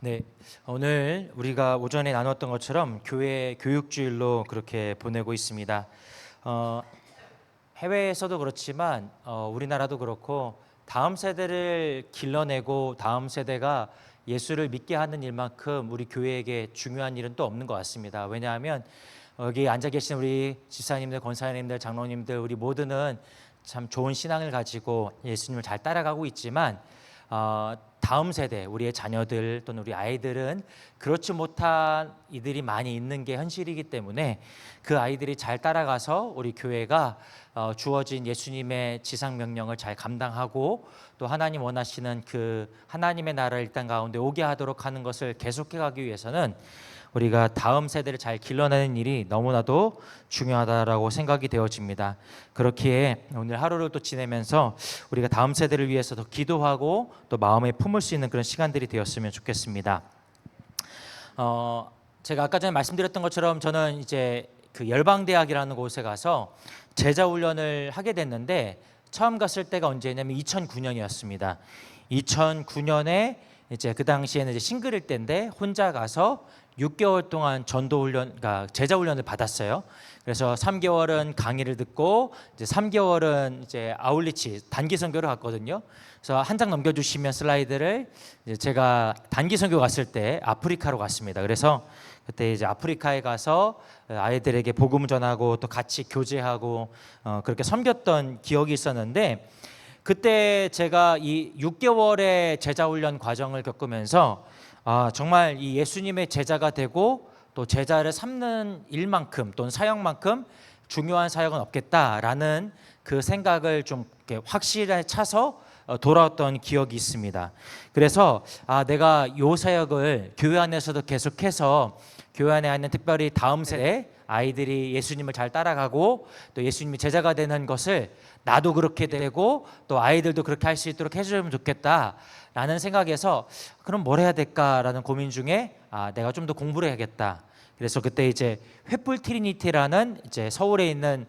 네, 오늘 우리가 오전에 나눴던 것처럼 교회 교육주일로 그렇게 보내고 있습니다. 어, 해외에서도 그렇지만 우리나라도 그렇고 다음 세대를 길러내고 다음 세대가 예수를 믿게 하는 일만큼 우리 교회에게 중요한 일은 또 없는 것 같습니다. 왜냐하면 여기 앉아 계신 우리 집사님들, 권사님들, 장로님들 우리 모두는 참 좋은 신앙을 가지고 예수님을 잘 따라가고 있지만 다음 세대, 우리의 자녀들 또는 우리 아이들은 그렇지 못한 이들이 많이 있는 게 현실이기 때문에 그 아이들이 잘 따라가서 우리 교회가 주어진 예수님의 지상 명령을 잘 감당하고 또 하나님 원하시는 그 하나님의 나라를 이 땅 가운데 오게 하도록 하는 것을 계속해 가기 위해서는 우리가 다음 세대를 잘 길러내는 일이 너무나도 중요하다라고 생각이 되어집니다. 그렇기에 오늘 하루를 또 지내면서 우리가 다음 세대를 위해서 더 기도하고 또 마음에 품을 수 있는 그런 시간들이 되었으면 좋겠습니다. 제가 아까 전에 말씀드렸던 것처럼 저는 이제 그 열방대학이라는 곳에 가서 제자 훈련을 하게 됐는데 처음 갔을 때가 언제냐면 2009년이었습니다. 2009년에 이제 그 당시에는 이제 싱글일 때인데 혼자 가서 6개월 동안 전도 훈련, 그러니까 제자 훈련을 받았어요. 그래서 3개월은 강의를 듣고 이제 3개월은 이제 아울리치 단기 선교를 갔거든요. 그래서 한 장 넘겨주시면 슬라이드를 이제 제가 단기 선교 갔을 때 아프리카로 갔습니다. 그래서 그때 이제 아프리카에 가서 아이들에게 복음 전하고 또 같이 교제하고 그렇게 섬겼던 기억이 있었는데 그때 제가 이 6개월의 제자 훈련 과정을 겪으면서 정말 이 예수님의 제자가 되고 또 제자를 삼는 일만큼 또는 사역만큼 중요한 사역은 없겠다라는 그 생각을 좀 확실히 차서 돌아왔던 기억이 있습니다. 그래서 내가 요 사역을 교회 안에서도 계속해서 교회 안에 있는 특별히 다음 세대 아이들이 예수님을 잘 따라가고 또 예수님이 제자가 되는 것을 나도 그렇게 되고 또 아이들도 그렇게 할 수 있도록 해주면 좋겠다라는 생각에서 그럼 뭘 해야 될까라는 고민 중에 내가 좀 더 공부를 해야겠다. 그래서 그때 이제 횃불 트리니티라는 이제 서울에 있는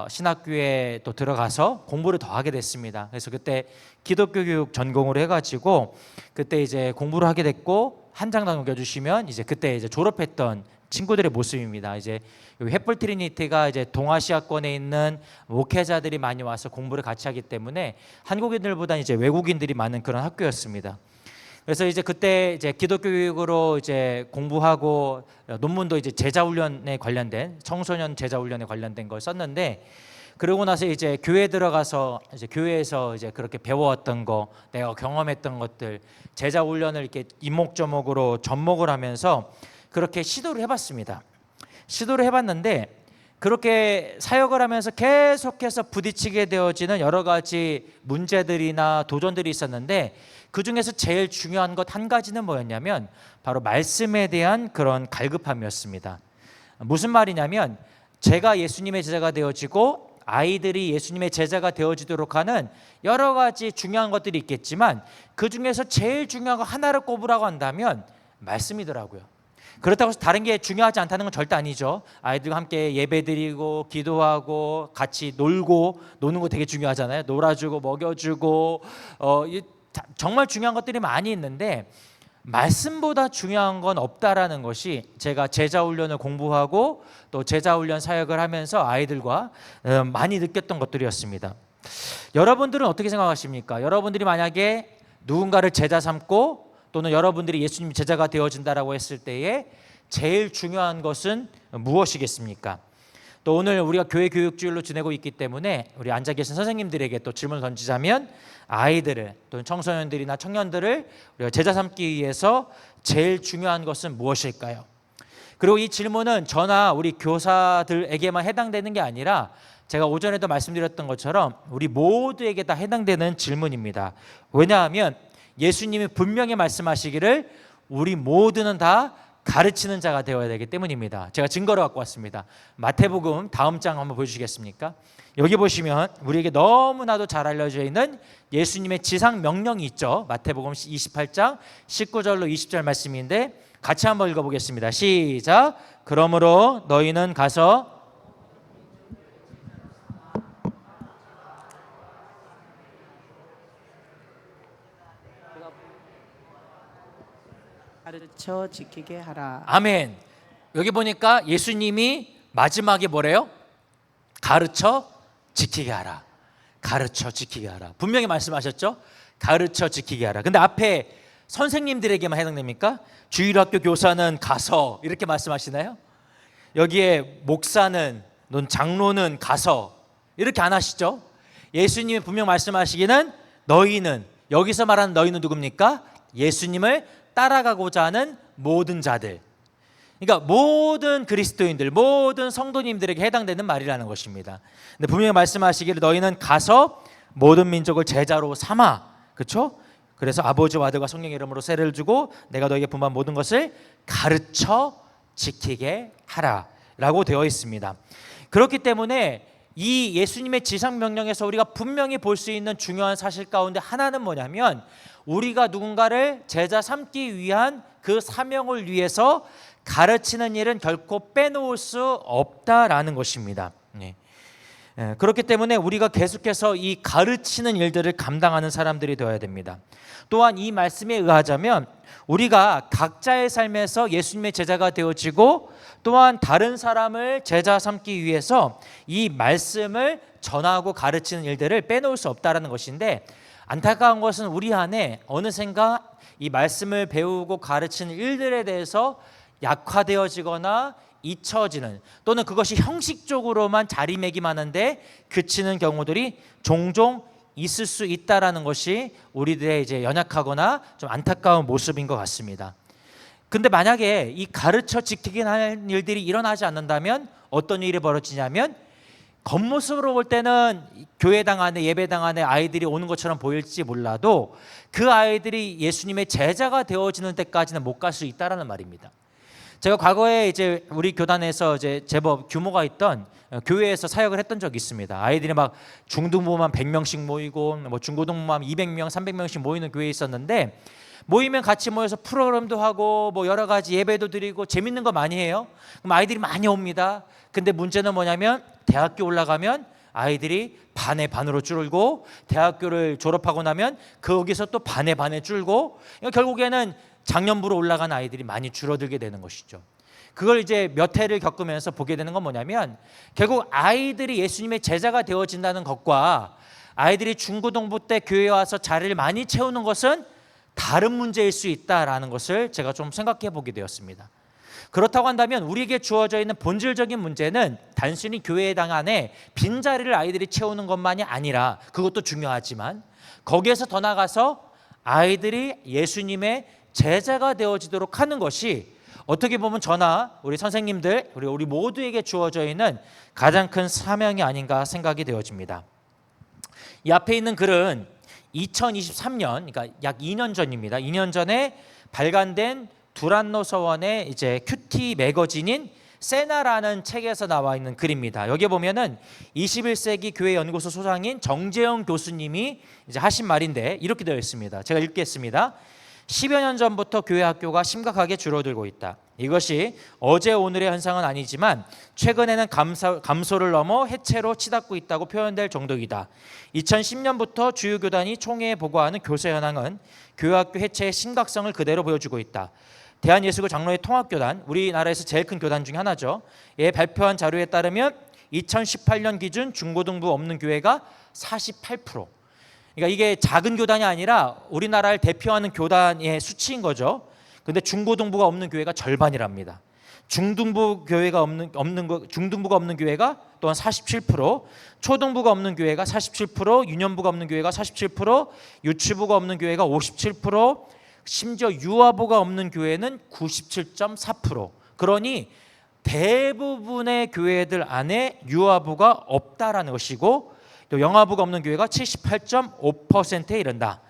신학교에 또 들어가서 공부를 더 하게 됐습니다. 그래서 그때 기독교 교육 전공으로 해가지고 그때 이제 공부를 하게 됐고 한 장 넘겨주시면 이제 그때 이제 졸업했던 친구들의 모습입니다. 이제 횃불 트리니티가 이제 동아시아권에 있는 목회자들이 많이 와서 공부를 같이 하기 때문에 한국인들보다 이제 외국인들이 많은 그런 학교였습니다. 그래서 이제 그때 이제 기독교 교육으로 이제 공부하고 논문도 이제 제자 훈련에 관련된 청소년 제자 훈련에 관련된 걸 썼는데 그러고 나서 이제 교회 들어가서 이제 교회에서 이제 그렇게 배워왔던 거, 내가 경험했던 것들, 제자 훈련을 이렇게 이목저목으로 접목을 하면서 그렇게 시도를 해봤습니다. 시도를 해봤는데 그렇게 사역을 하면서 계속해서 부딪히게 되어지는 여러 가지 문제들이나 도전들이 있었는데 그 중에서 제일 중요한 것 한 가지는 뭐였냐면 바로 말씀에 대한 그런 갈급함이었습니다. 무슨 말이냐면 제가 예수님의 제자가 되어지고 아이들이 예수님의 제자가 되어지도록 하는 여러 가지 중요한 것들이 있겠지만 그 중에서 제일 중요한 거 하나를 꼽으라고 한다면 말씀이더라고요. 그렇다고 해서 다른 게 중요하지 않다는 건 절대 아니죠. 아이들과 함께 예배드리고 기도하고 같이 놀고 노는 거 되게 중요하잖아요. 놀아주고 먹여주고 정말 중요한 것들이 많이 있는데 말씀보다 중요한 건 없다라는 것이 제가 제자훈련을 공부하고 또 제자훈련 사역을 하면서 아이들과 많이 느꼈던 것들이었습니다. 여러분들은 어떻게 생각하십니까? 여러분들이 만약에 누군가를 제자 삼고 또는 여러분들이 예수님 제자가 되어진다라고 했을 때에 제일 중요한 것은 무엇이겠습니까? 또 오늘 우리가 교회 교육주일로 지내고 있기 때문에 우리 앉아 계신 선생님들에게 또 질문을 던지자면 아이들을 또는 청소년들이나 청년들을 우리가 제자 삼기 위해서 제일 중요한 것은 무엇일까요? 그리고 이 질문은 저나 우리 교사들에게만 해당되는 게 아니라 제가 오전에도 말씀드렸던 것처럼 우리 모두에게 다 해당되는 질문입니다. 왜냐하면 예수님이 분명히 말씀하시기를 우리 모두는 다 가르치는 자가 되어야 되기 때문입니다. 제가 증거를 갖고 왔습니다. 마태복음 다음 장 한번 보여주시겠습니까? 여기 보시면 우리에게 너무나도 잘 알려져 있는 예수님의 지상 명령이 있죠. 마태복음 28장 19절로 20절 말씀인데 같이 한번 읽어보겠습니다. 시작. 그러므로 너희는 가서 가르쳐 지키게 하라. 아멘. 여기 보니까 예수님이 마지막에 뭐래요? 가르쳐 지키게 하라. 가르쳐 지키게 하라. 분명히 말씀하셨죠? 가르쳐 지키게 하라. 근데 앞에 선생님들에게만 해당됩니까? 주일학교 교사는 가서 이렇게 말씀하시나요? 여기에 목사는, 장로는 가서 이렇게 안 하시죠? 예수님이 분명 말씀하시기는 너희는, 여기서 말하는 너희는 누굽니까? 예수님을 따라가고자 하는 모든 자들, 그러니까 모든 그리스도인들, 모든 성도님들에게 해당되는 말이라는 것입니다. 근데 분명히 말씀하시기를 너희는 가서 모든 민족을 제자로 삼아, 그렇죠? 그래서 아버지와 아들과 성령의 이름으로 세례를 주고 내가 너희에게 분부한 모든 것을 가르쳐 지키게 하라라고 되어 있습니다. 그렇기 때문에 이 예수님의 지상 명령에서 우리가 분명히 볼 수 있는 중요한 사실 가운데 하나는 뭐냐면 우리가 누군가를 제자 삼기 위한 그 사명을 위해서 가르치는 일은 결코 빼놓을 수 없다라는 것입니다. 그렇기 때문에 우리가 계속해서 이 가르치는 일들을 감당하는 사람들이 되어야 됩니다. 또한 이 말씀에 의하자면 우리가 각자의 삶에서 예수님의 제자가 되어지고 또한 다른 사람을 제자 삼기 위해서 이 말씀을 전하고 가르치는 일들을 빼놓을 수 없다는 것인데, 안타까운 것은 우리 안에 어느샌가 이 말씀을 배우고 가르치는 일들에 대해서 약화되어지거나 잊혀지는, 또는 그것이 형식적으로만 자리매김하는데 그치는 경우들이 종종 있을 수 있다라는 것이 우리들의 이제 연약하거나 좀 안타까운 모습인 것 같습니다. 근데 만약에 이 가르쳐 지키긴 하는 일들이 일어나지 않는다면 어떤 일이 벌어지냐면, 겉모습으로 볼 때는 교회당 안에, 예배당 안에 아이들이 오는 것처럼 보일지 몰라도 그 아이들이 예수님의 제자가 되어지는 데까지는 못 갈 수 있다라는 말입니다. 제가 과거에 이제 우리 교단에서 이제 제법 규모가 있던 교회에서 사역을 했던 적이 있습니다. 아이들이 막 중등부만 100명씩 모이고 뭐 중고등부만 200명, 300명씩 모이는 교회에 있었는데, 모이면 같이 모여서 프로그램도 하고 뭐 여러 가지 예배도 드리고 재밌는 거 많이 해요. 그럼 아이들이 많이 옵니다. 근데 문제는 뭐냐면 대학교 올라가면 아이들이 반에 반으로 줄고, 대학교를 졸업하고 나면 거기서 또 반에 줄고, 결국에는 장년부로 올라간 아이들이 많이 줄어들게 되는 것이죠. 그걸 이제 몇 해를 겪으면서 보게 되는 건 뭐냐면, 결국 아이들이 예수님의 제자가 되어진다는 것과 아이들이 중고등부 때 교회에 와서 자리를 많이 채우는 것은 다른 문제일 수 있다라는 것을 제가 좀 생각해 보게 되었습니다. 그렇다고 한다면 우리에게 주어져 있는 본질적인 문제는 단순히 교회당 안에 빈자리를 아이들이 채우는 것만이 아니라, 그것도 중요하지만 거기에서 더 나가서 아이들이 예수님의 제자가 되어지도록 하는 것이 어떻게 보면 저나 우리 선생님들, 우리 모두에게 주어져 있는 가장 큰 사명이 아닌가 생각이 되어집니다. 이 앞에 있는 글은 2023년, 그러니까 약 2년 전입니다. 2년 전에 발간된 두란노 서원의 이제 큐티 매거진인 세나라는 책에서 나와 있는 글입니다. 여기 보면은 21세기 교회 연구소 소장인 정재영 교수님이 이제 하신 말인데 이렇게 되어 있습니다. 제가 읽겠습니다. 10여 년 전부터 교회 학교가 심각하게 줄어들고 있다. 이것이 어제 오늘의 현상은 아니지만 최근에는 감소를 넘어 해체로 치닫고 있다고 표현될 정도이다. 2010년부터 주요 교단이 총회에 보고하는 교세 현황은 교회 학교 해체의 심각성을 그대로 보여주고 있다. 대한예수교 장로회 통합교단, 우리나라에서 제일 큰 교단 중에 하나죠. 예, 발표한 자료에 따르면 2018년 기준 중고등부 없는 교회가 48%. 그러니까 이게 작은 교단이 아니라 우리나라를 대표하는 교단의 수치인 거죠. 근데 중고등부가 없는 교회가 절반이랍니다. 중등부가 없는 교회가 또한 47%, 초등부가 없는 교회가 47%, 유년부가 없는 교회가 47%, 유치부가 없는 교회가 57%, 심지어 유아부가 없는 교회는 97.4%. 그러니 대부분의 교회들 안에 유아부가 없다라는 것이고, 또 영아부가 없는 교회가 78.5%에 이른다.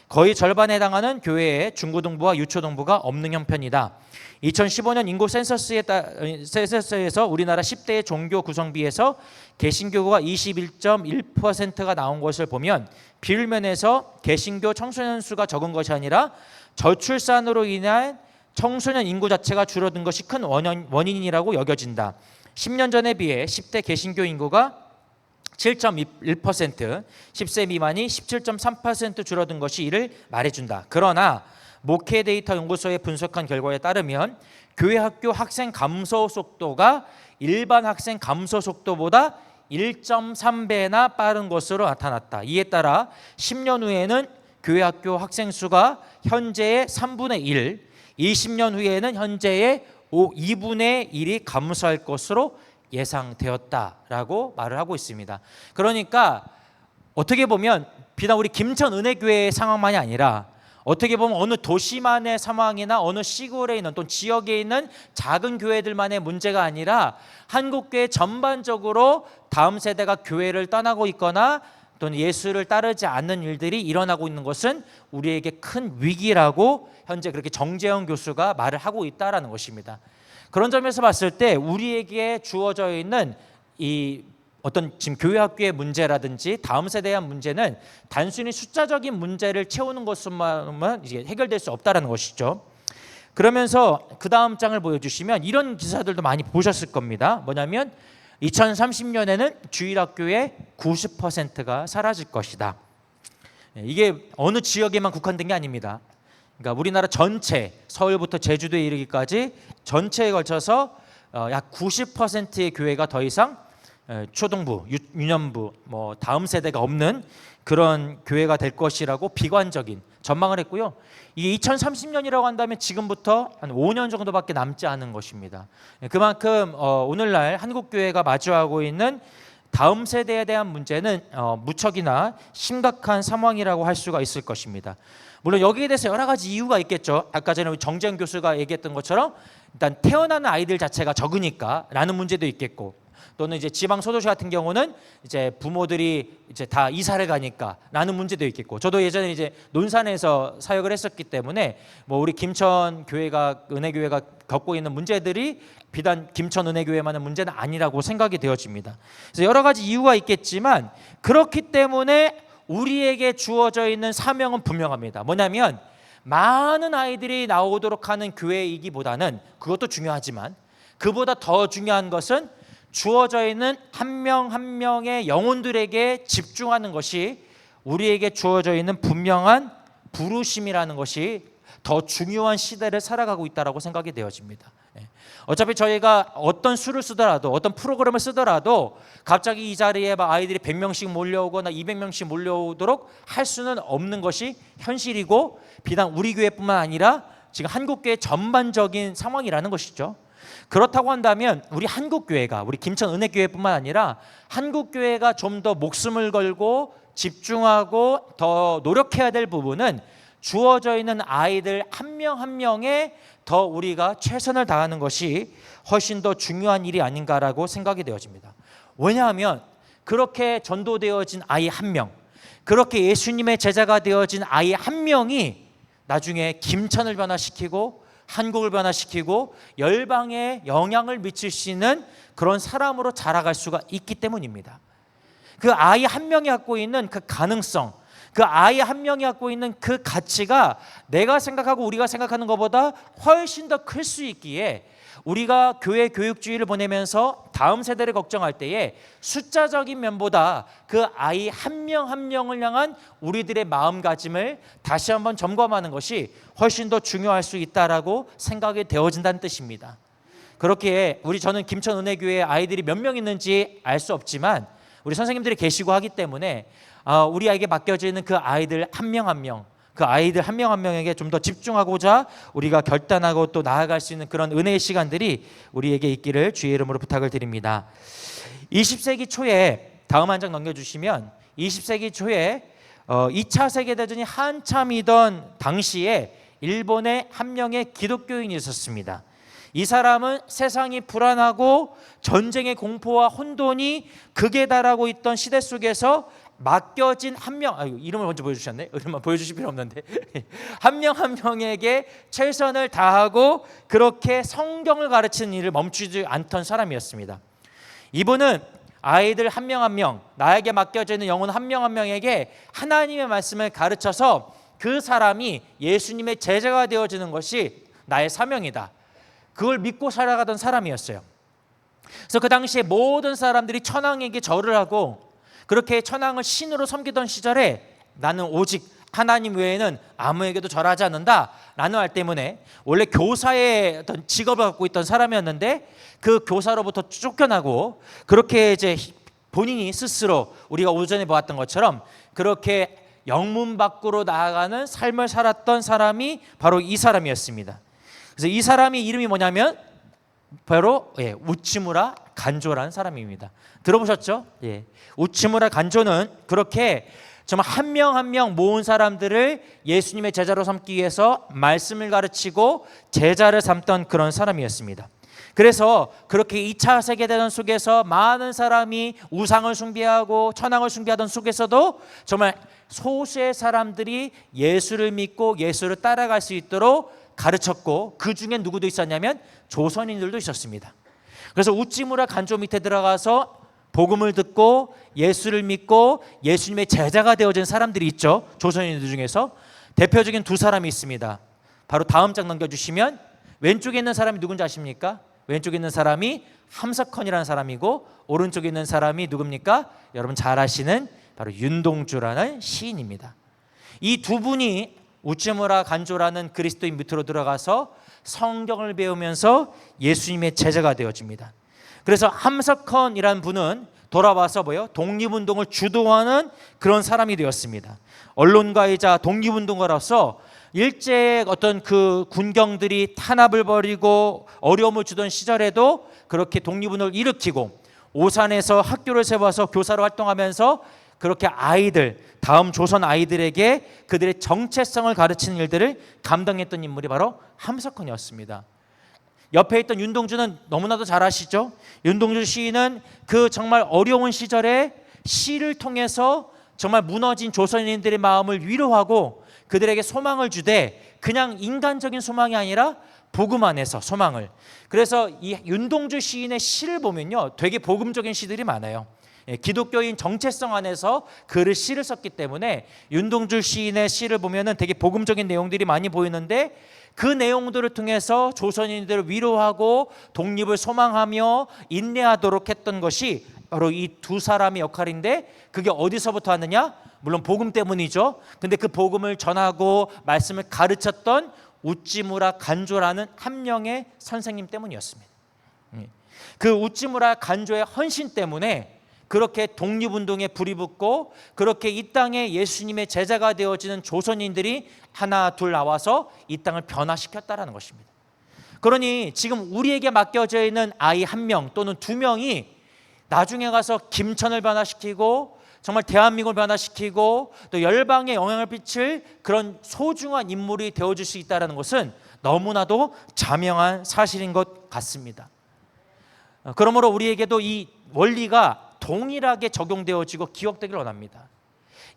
거의 절반에 해당하는 교회에 중고등부와 유초등부가 없는 형편이다. 2015년 인구 센서스에서 우리나라 10대의 종교 구성비에서 개신교가 21.1%가 나온 것을 보면, 비율 면에서 개신교 청소년 수가 적은 것이 아니라 저출산으로 인한 청소년 인구 자체가 줄어든 것이 큰 원인이라고 여겨진다. 10년 전에 비해 10대 개신교 인구가 7.1%, 10세 미만이 17.3% 줄어든 것이 이를 말해준다. 그러나 목회 데이터 연구소에 분석한 결과에 따르면 교회 학교 학생 감소 속도가 일반 학생 감소 속도보다 1.3배나 빠른 것으로 나타났다. 이에 따라 10년 후에는 교회 학교 학생 수가 현재의 3분의 1, 20년 후에는 현재의 2분의 1이 감소할 것으로 예상되었다라고 말을 하고 있습니다. 그러니까 어떻게 보면 비단 우리 김천 은혜교회의 상황만이 아니라 어떻게 보면 어느 도시만의 상황이나 어느 시골에 있는 또 지역에 있는 작은 교회들만의 문제가 아니라 한국교회 전반적으로 다음 세대가 교회를 떠나고 있거나 또는 예수를 따르지 않는 일들이 일어나고 있는 것은 우리에게 큰 위기라고 현재 그렇게 정재영 교수가 말을 하고 있다라는 것입니다. 그런 점에서 봤을 때 우리에게 주어져 있는 이 어떤 지금 교회 학교의 문제라든지 다음 세대에 대한 문제는 단순히 숫자적인 문제를 채우는 것만으로만 이제 해결될 수 없다라는 것이죠. 그러면서 그 다음 장을 보여주시면 이런 기사들도 많이 보셨을 겁니다. 뭐냐면 2030년에는 주일학교의 90%가 사라질 것이다. 이게 어느 지역에만 국한된 게 아닙니다. 그러니까 우리나라 전체 서울부터 제주도에 이르기까지 전체에 걸쳐서 약 90%의 교회가 더 이상 초등부, 유년부, 뭐 다음 세대가 없는 그런 교회가 될 것이라고 비관적인 전망을 했고요. 이게 2030년이라고 한다면 지금부터 한 5년 정도밖에 남지 않은 것입니다. 그만큼 오늘날 한국 교회가 마주하고 있는 다음 세대에 대한 문제는 무척이나 심각한 상황이라고 할 수가 있을 것입니다. 물론 여기에 대해서 여러 가지 이유가 있겠죠. 아까 전에 우리 정재영 교수가 얘기했던 것처럼 일단 태어나는 아이들 자체가 적으니까라는 문제도 있겠고, 또는 이제 지방 소도시 같은 경우는 이제 부모들이 이제 다 이사를 가니까라는 문제도 있겠고, 저도 예전에 이제 논산에서 사역을 했었기 때문에 뭐 우리 김천 교회가 은혜교회가 겪고 있는 문제들이 비단 김천 은혜교회만의 문제는 아니라고 생각이 되어집니다. 그래서 여러 가지 이유가 있겠지만 그렇기 때문에 우리에게 주어져 있는 사명은 분명합니다. 뭐냐면 많은 아이들이 나오도록 하는 교회이기보다는, 그것도 중요하지만 그보다 더 중요한 것은 주어져 있는 한 명 한 명의 영혼들에게 집중하는 것이 우리에게 주어져 있는 분명한 부르심이라는 것이 더 중요한 시대를 살아가고 있다고 생각이 되어집니다. 어차피 저희가 어떤 수를 쓰더라도 어떤 프로그램을 쓰더라도 갑자기 이 자리에 아이들이 100명씩 몰려오거나 200명씩 몰려오도록 할 수는 없는 것이 현실이고, 비단 우리 교회뿐만 아니라 지금 한국교회 전반적인 상황이라는 것이죠. 그렇다고 한다면 우리 한국교회가, 우리 김천 은혜교회뿐만 아니라 한국교회가 좀 더 목숨을 걸고 집중하고 더 노력해야 될 부분은 주어져 있는 아이들 한 명 한 명에 더 우리가 최선을 다하는 것이 훨씬 더 중요한 일이 아닌가라고 생각이 되어집니다. 왜냐하면 그렇게 전도되어진 아이 한 명, 그렇게 예수님의 제자가 되어진 아이 한 명이 나중에 김천을 변화시키고 한국을 변화시키고 열방에 영향을 미칠 수 있는 그런 사람으로 자라갈 수가 있기 때문입니다. 그 아이 한 명이 갖고 있는 그 가능성, 그 아이 한 명이 갖고 있는 그 가치가 내가 생각하고 우리가 생각하는 것보다 훨씬 더 클 수 있기에, 우리가 교회 교육주의를 보내면서 다음 세대를 걱정할 때에 숫자적인 면보다 그 아이 한 명 한 명을 향한 우리들의 마음가짐을 다시 한번 점검하는 것이 훨씬 더 중요할 수 있다라고 생각이 되어진다는 뜻입니다. 그렇기에 저는 김천 은혜교회에 아이들이 몇 명 있는지 알 수 없지만 우리 선생님들이 계시고 하기 때문에 우리 아이에게 맡겨지는 그 아이들 한 명 한 명, 그 아이들 한 명 한 명에게 좀 더 집중하고자 우리가 결단하고 또 나아갈 수 있는 그런 은혜의 시간들이 우리에게 있기를 주의 이름으로 부탁을 드립니다. 20세기 초에, 다음 한 장 넘겨주시면, 20세기 초에 2차 세계대전이 한참이던 당시에 일본에 한 명의 기독교인이 있었습니다. 이 사람은 세상이 불안하고 전쟁의 공포와 혼돈이 극에 달하고 있던 시대 속에서 맡겨진 한 명, 이름을 먼저 보여주셨네. 이름만 보여주실 필요 없는데 한 명 한 명에게 최선을 다하고 그렇게 성경을 가르치는 일을 멈추지 않던 사람이었습니다. 이분은 아이들 한 명 한 명, 나에게 맡겨져 있는 영혼 한 명 한 명에게 하나님의 말씀을 가르쳐서 그 사람이 예수님의 제자가 되어지는 것이 나의 사명이다, 그걸 믿고 살아가던 사람이었어요. 그래서 그 당시에 모든 사람들이 천황에게 절을 하고 그렇게 천황을 신으로 섬기던 시절에 나는 오직 하나님 외에는 아무에게도 절하지 않는다라는 말 때문에 원래 교사의 어떤 직업을 갖고 있던 사람이었는데 그 교사로부터 쫓겨나고 그렇게 이제 본인이 스스로 우리가 오전에 보았던 것처럼 그렇게 영문 밖으로 나아가는 삶을 살았던 사람이 바로 이 사람이었습니다. 그래서 이 사람이 이름이 뭐냐면 바로 우치무라 간조라는 사람입니다. 들어보셨죠? 우치무라 간조는 그렇게 정말 한 명 한 명 모은 사람들을 예수님의 제자로 삼기 위해서 말씀을 가르치고 제자를 삼던 그런 사람이었습니다. 그래서 그렇게 2차 세계대전 속에서 많은 사람이 우상을 숭배하고 천황을 숭배하던 속에서도 정말 소수의 사람들이 예수를 믿고 예수를 따라갈 수 있도록 가르쳤고 그 중에 누구도 있었냐면 조선인들도 있었습니다. 그래서 우찌무라 간조 밑에 들어가서 복음을 듣고 예수를 믿고 예수님의 제자가 되어진 사람들이 있죠. 조선인들 중에서 대표적인 두 사람이 있습니다. 바로 다음 장 넘겨주시면 왼쪽에 있는 사람이 누군지 아십니까? 왼쪽에 있는 사람이 함석헌이라는 사람이고 오른쪽에 있는 사람이 누굽니까? 여러분 잘 아시는 바로 윤동주라는 시인입니다. 이 두 분이 우찌무라 간조라는 그리스도인 밑으로 들어가서 성경을 배우면서 예수님의 제자가 되어집니다. 그래서 함석헌이라는 분은 돌아와서 독립운동을 주도하는 그런 사람이 되었습니다. 언론가이자 독립운동가로서 일제 어떤 그 군경들이 탄압을 벌이고 어려움을 주던 시절에도 그렇게 독립운동을 일으키고 오산에서 학교를 세워서 교사로 활동하면서 그렇게 아이들, 다음 조선 아이들에게 그들의 정체성을 가르치는 일들을 감당했던 인물이 바로 함석헌이었습니다. 옆에 있던 윤동주는 너무나도 잘 아시죠? 윤동주 시인은 그 정말 어려운 시절에 시를 통해서 정말 무너진 조선인들의 마음을 위로하고 그들에게 소망을 주되 그냥 인간적인 소망이 아니라 복음 안에서 소망을. 그래서 이 윤동주 시인의 시를 보면요, 되게 복음적인 시들이 많아요. 기독교인 정체성 안에서 글을 시를 썼기 때문에 윤동주 시인의 시를 보면은 되게 복음적인 내용들이 많이 보이는데 그 내용들을 통해서 조선인들을 위로하고 독립을 소망하며 인내하도록 했던 것이 바로 이 두 사람의 역할인데 그게 어디서부터 왔느냐? 물론 복음 때문이죠. 근데 그 복음을 전하고 말씀을 가르쳤던 우찌무라 간조라는 한 명의 선생님 때문이었습니다. 그 우찌무라 간조의 헌신 때문에 그렇게 독립운동에 불이 붙고 그렇게 이 땅에 예수님의 제자가 되어지는 조선인들이 하나 둘 나와서 이 땅을 변화시켰다라는 것입니다. 그러니 지금 우리에게 맡겨져 있는 아이 한 명 또는 두 명이 나중에 가서 김천을 변화시키고 정말 대한민국을 변화시키고 또 열방에 영향을 끼칠 그런 소중한 인물이 되어줄 수 있다는 것은 너무나도 자명한 사실인 것 같습니다. 그러므로 우리에게도 이 원리가 동일하게 적용되어지고 기억되기를 원합니다.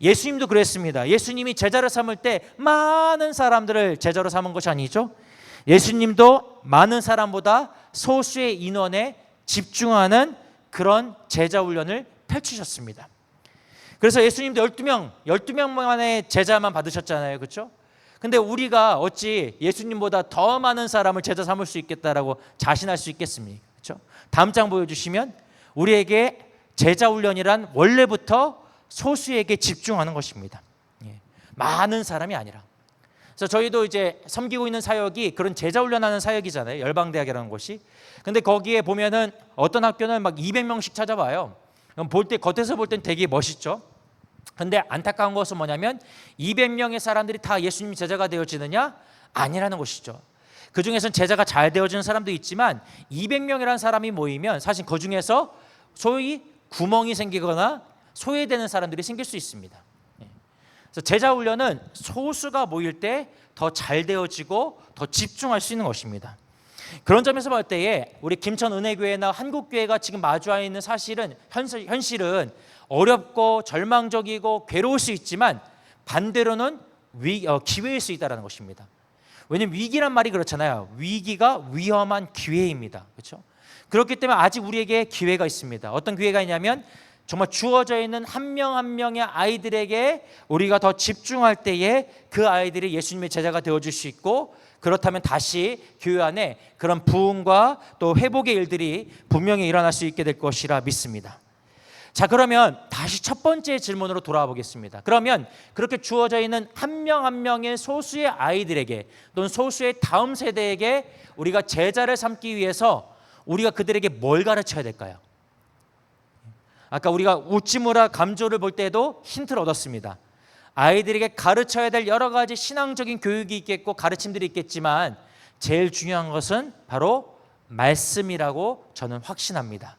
예수님도 그랬습니다. 예수님이 제자를 삼을 때 많은 사람들을 제자로 삼은 것이 아니죠. 예수님도 많은 사람보다 소수의 인원에 집중하는 그런 제자 훈련을 펼치셨습니다. 그래서 예수님도 12명만의 제자만 받으셨잖아요. 그렇죠? 근데 우리가 어찌 예수님보다 더 많은 사람을 제자 삼을 수 있겠다라고 자신할 수 있겠습니까? 그렇죠? 다음 장 보여주시면 우리에게 제자 훈련이란 원래부터 소수에게 집중하는 것입니다. 많은 사람이 아니라. 그래서 저희도 이제 섬기고 있는 사역이 그런 제자 훈련하는 사역이잖아요. 열방대학이라는 곳이. 근데 거기에 보면은 어떤 학교는 막 200명씩 찾아봐요. 볼 때 겉에서 볼 땐 되게 멋있죠. 근데 안타까운 것은 뭐냐면 200명의 사람들이 다 예수님 제자가 되어지느냐? 아니라는 것이죠. 그 중에서는 제자가 잘 되어지는 사람도 있지만 200명이라는 사람이 모이면 사실 그 중에서 소위 구멍이 생기거나 소외되는 사람들이 생길 수 있습니다. 그래서 제자 훈련은 소수가 모일 때 더 잘 되어지고 더 집중할 수 있는 것입니다. 그런 점에서 볼 때에 우리 김천 은혜교회나 한국교회가 지금 마주하고 있는 현실은 어렵고 절망적이고 괴로울 수 있지만 반대로는 기회일 수 있다는 것입니다. 왜냐하면 위기란 말이 그렇잖아요. 위기가 위험한 기회입니다. 그렇죠? 그렇기 때문에 아직 우리에게 기회가 있습니다. 어떤 기회가 있냐면 정말 주어져 있는 한 명 한 명의 아이들에게 우리가 더 집중할 때에 그 아이들이 예수님의 제자가 되어줄 수 있고 그렇다면 다시 교회 안에 그런 부흥과 또 회복의 일들이 분명히 일어날 수 있게 될 것이라 믿습니다. 자, 그러면 다시 첫 번째 질문으로 돌아와 보겠습니다. 그러면 그렇게 주어져 있는 한 명 한 명의 소수의 아이들에게 또는 소수의 다음 세대에게 우리가 제자를 삼기 위해서 우리가 그들에게 뭘 가르쳐야 될까요? 아까 우리가 우찌무라 감조를 볼 때도 힌트를 얻었습니다. 아이들에게 가르쳐야 될 여러 가지 신앙적인 교육이 있겠고 가르침들이 있겠지만 제일 중요한 것은 바로 말씀이라고 저는 확신합니다.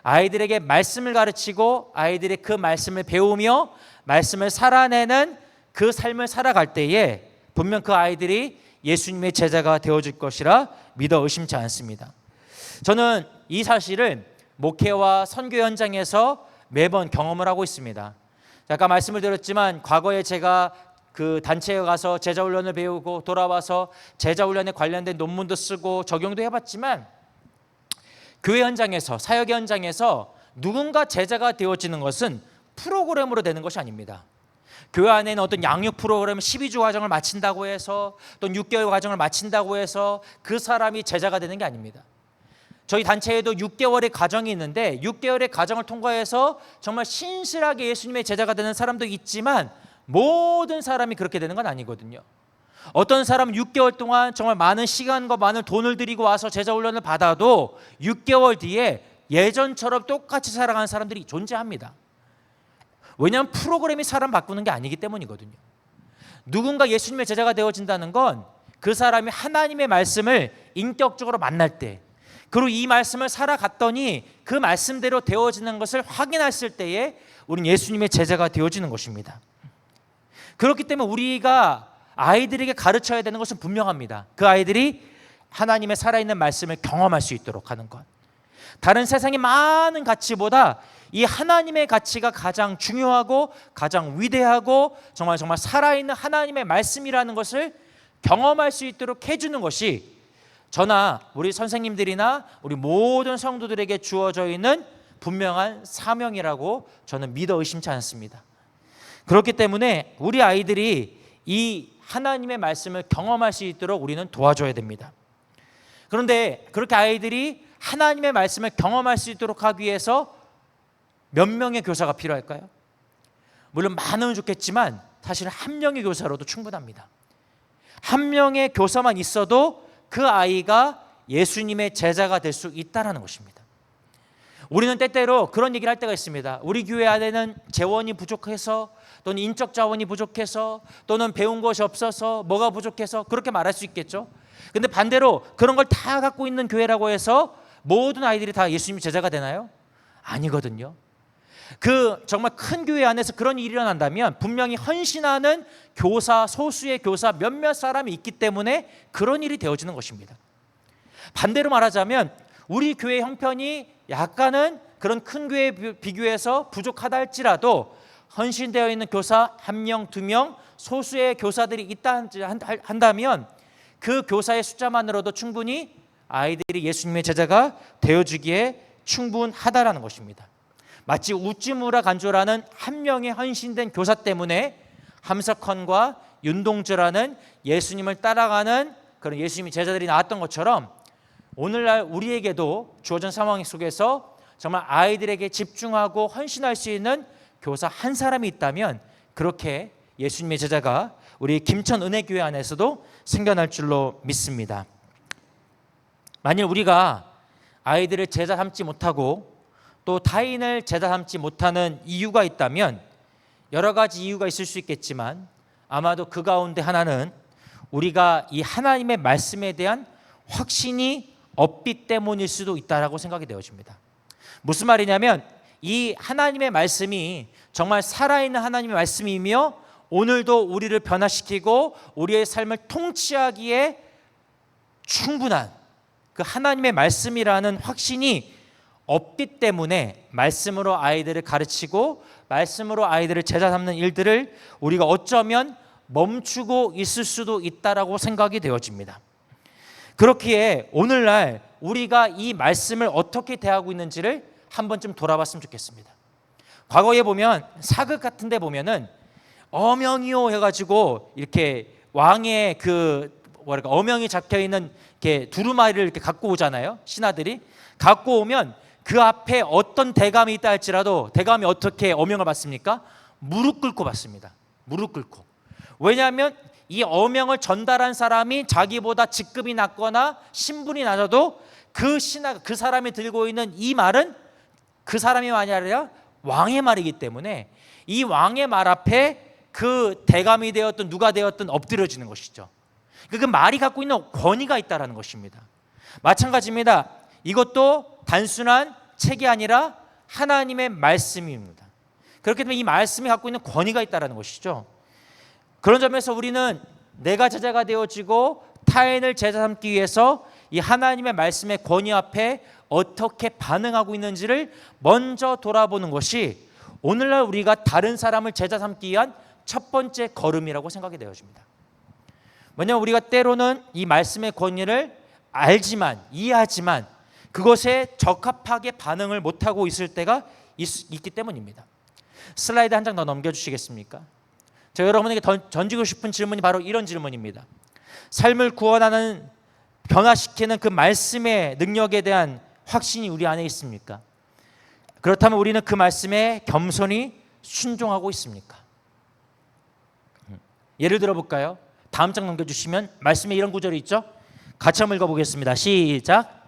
아이들에게 말씀을 가르치고 아이들이 그 말씀을 배우며 말씀을 살아내는 그 삶을 살아갈 때에 분명 그 아이들이 예수님의 제자가 되어줄 것이라 믿어 의심치 않습니다. 저는 이 사실을 목회와 선교 현장에서 매번 경험을 하고 있습니다. 아까 말씀을 드렸지만 과거에 제가 그 단체에 가서 제자훈련을 배우고 돌아와서 제자훈련에 관련된 논문도 쓰고 적용도 해봤지만 교회 현장에서 사역 현장에서 누군가 제자가 되어지는 것은 프로그램으로 되는 것이 아닙니다. 교회 안에는 어떤 양육 프로그램 12주 과정을 마친다고 해서 또는 6개월 과정을 마친다고 해서 그 사람이 제자가 되는 게 아닙니다. 저희 단체에도 6개월의 과정이 있는데 6개월의 과정을 통과해서 정말 신실하게 예수님의 제자가 되는 사람도 있지만 모든 사람이 그렇게 되는 건 아니거든요. 어떤 사람은 6개월 동안 정말 많은 시간과 많은 돈을 들이고 와서 제자훈련을 받아도 6개월 뒤에 예전처럼 똑같이 살아가는 사람들이 존재합니다. 왜냐하면 프로그램이 사람 바꾸는 게 아니기 때문이거든요. 누군가 예수님의 제자가 되어진다는 건 그 사람이 하나님의 말씀을 인격적으로 만날 때 그리고 이 말씀을 살아갔더니 그 말씀대로 되어지는 것을 확인했을 때에 우리는 예수님의 제자가 되어지는 것입니다. 그렇기 때문에 우리가 아이들에게 가르쳐야 되는 것은 분명합니다. 그 아이들이 하나님의 살아있는 말씀을 경험할 수 있도록 하는 것. 다른 세상의 많은 가치보다 이 하나님의 가치가 가장 중요하고 가장 위대하고 정말 살아있는 하나님의 말씀이라는 것을 경험할 수 있도록 해주는 것이 저나 우리 선생님들이나 우리 모든 성도들에게 주어져 있는 분명한 사명이라고 저는 믿어 의심치 않습니다. 그렇기 때문에 우리 아이들이 이 하나님의 말씀을 경험할 수 있도록 우리는 도와줘야 됩니다. 그런데 그렇게 아이들이 하나님의 말씀을 경험할 수 있도록 하기 위해서 몇 명의 교사가 필요할까요? 물론 많으면 좋겠지만 사실 한 명의 교사로도 충분합니다. 한 명의 교사만 있어도 그 아이가 예수님의 제자가 될 수 있다는 것입니다. 우리는 때때로 그런 얘기를 할 때가 있습니다. 우리 교회 안에는 재원이 부족해서 또는 인적 자원이 부족해서 또는 배운 것이 없어서 뭐가 부족해서 그렇게 말할 수 있겠죠. 근데 반대로 그런 걸 다 갖고 있는 교회라고 해서 모든 아이들이 다 예수님 제자가 되나요? 아니거든요. 그 정말 큰 교회 안에서 그런 일이 일어난다면 분명히 헌신하는 교사, 소수의 교사 몇몇 사람이 있기 때문에 그런 일이 되어지는 것입니다. 반대로 말하자면 우리 교회 형편이 약간은 그런 큰 교회에 비교해서 부족하다 할지라도 헌신되어 있는 교사 1명, 2명, 소수의 교사들이 있다 한다면 그 교사의 숫자만으로도 충분히 아이들이 예수님의 제자가 되어주기에 충분하다라는 것입니다. 마치 우찌무라 간조라는 한 명의 헌신된 교사 때문에 함석헌과 윤동주라는 예수님을 따라가는 그런 예수님의 제자들이 나왔던 것처럼 오늘날 우리에게도 주어진 상황 속에서 정말 아이들에게 집중하고 헌신할 수 있는 교사 한 사람이 있다면 그렇게 예수님의 제자가 우리 김천 은혜교회 안에서도 생겨날 줄로 믿습니다. 만일 우리가 아이들을 제자 삼지 못하고 또 타인을 제자 삼지 못하는 이유가 있다면 여러 가지 이유가 있을 수 있겠지만 아마도 그 가운데 하나는 우리가 이 하나님의 말씀에 대한 확신이 없기 때문일 수도 있다라고 생각이 되어집니다. 무슨 말이냐면 이 하나님의 말씀이 정말 살아있는 하나님의 말씀이며 오늘도 우리를 변화시키고 우리의 삶을 통치하기에 충분한 그 하나님의 말씀이라는 확신이 없기 때문에 말씀으로 아이들을 가르치고 말씀으로 아이들을 제자 삼는 일들을 우리가 어쩌면 멈추고 있을 수도 있다라고 생각이 되어집니다. 그렇기에 오늘날 우리가 이 말씀을 어떻게 대하고 있는지를 한 번쯤 돌아봤으면 좋겠습니다. 과거에 보면 사극 같은 데 보면은 어명이요 해가지고 이렇게 왕의 어명이 적혀 있는 이렇게 두루마리를 이렇게 갖고 오잖아요. 신하들이 갖고 오면 그 앞에 어떤 대감이 있다 할지라도 대감이 어떻게 어명을 받습니까? 무릎 꿇고 받습니다. 무릎 꿇고. 왜냐하면 이 어명을 전달한 사람이 자기보다 직급이 낮거나 신분이 낮아도 그 사람이 들고 있는 이 말은 그 사람이 말이 아니라 왕의 말이기 때문에 이 왕의 말 앞에 그 대감이 되었든 누가 되었든 엎드려지는 것이죠. 그 말이 갖고 있는 권위가 있다는 것입니다. 마찬가지입니다. 이것도 단순한 책이 아니라 하나님의 말씀입니다. 그렇기 때문에 이 말씀이 갖고 있는 권위가 있다는 것이죠. 그런 점에서 우리는 내가 제자가 되어지고 타인을 제자 삼기 위해서 이 하나님의 말씀의 권위 앞에 어떻게 반응하고 있는지를 먼저 돌아보는 것이 오늘날 우리가 다른 사람을 제자 삼기 위한 첫 번째 걸음이라고 생각이 되어집니다. 왜냐하면 우리가 때로는 이 말씀의 권위를 알지만 이해하지만 그것에 적합하게 반응을 못하고 있을 때가 있기 때문입니다. 슬라이드 한 장 더 넘겨주시겠습니까? 제가 여러분에게 던지고 싶은 질문이 바로 이런 질문입니다. 삶을 구원하는 변화시키는 그 말씀의 능력에 대한 확신이 우리 안에 있습니까? 그렇다면 우리는 그 말씀에 겸손히 순종하고 있습니까? 예를 들어 볼까요? 다음 장 넘겨주시면 말씀에 이런 구절이 있죠? 같이 한번 읽어보겠습니다. 시작.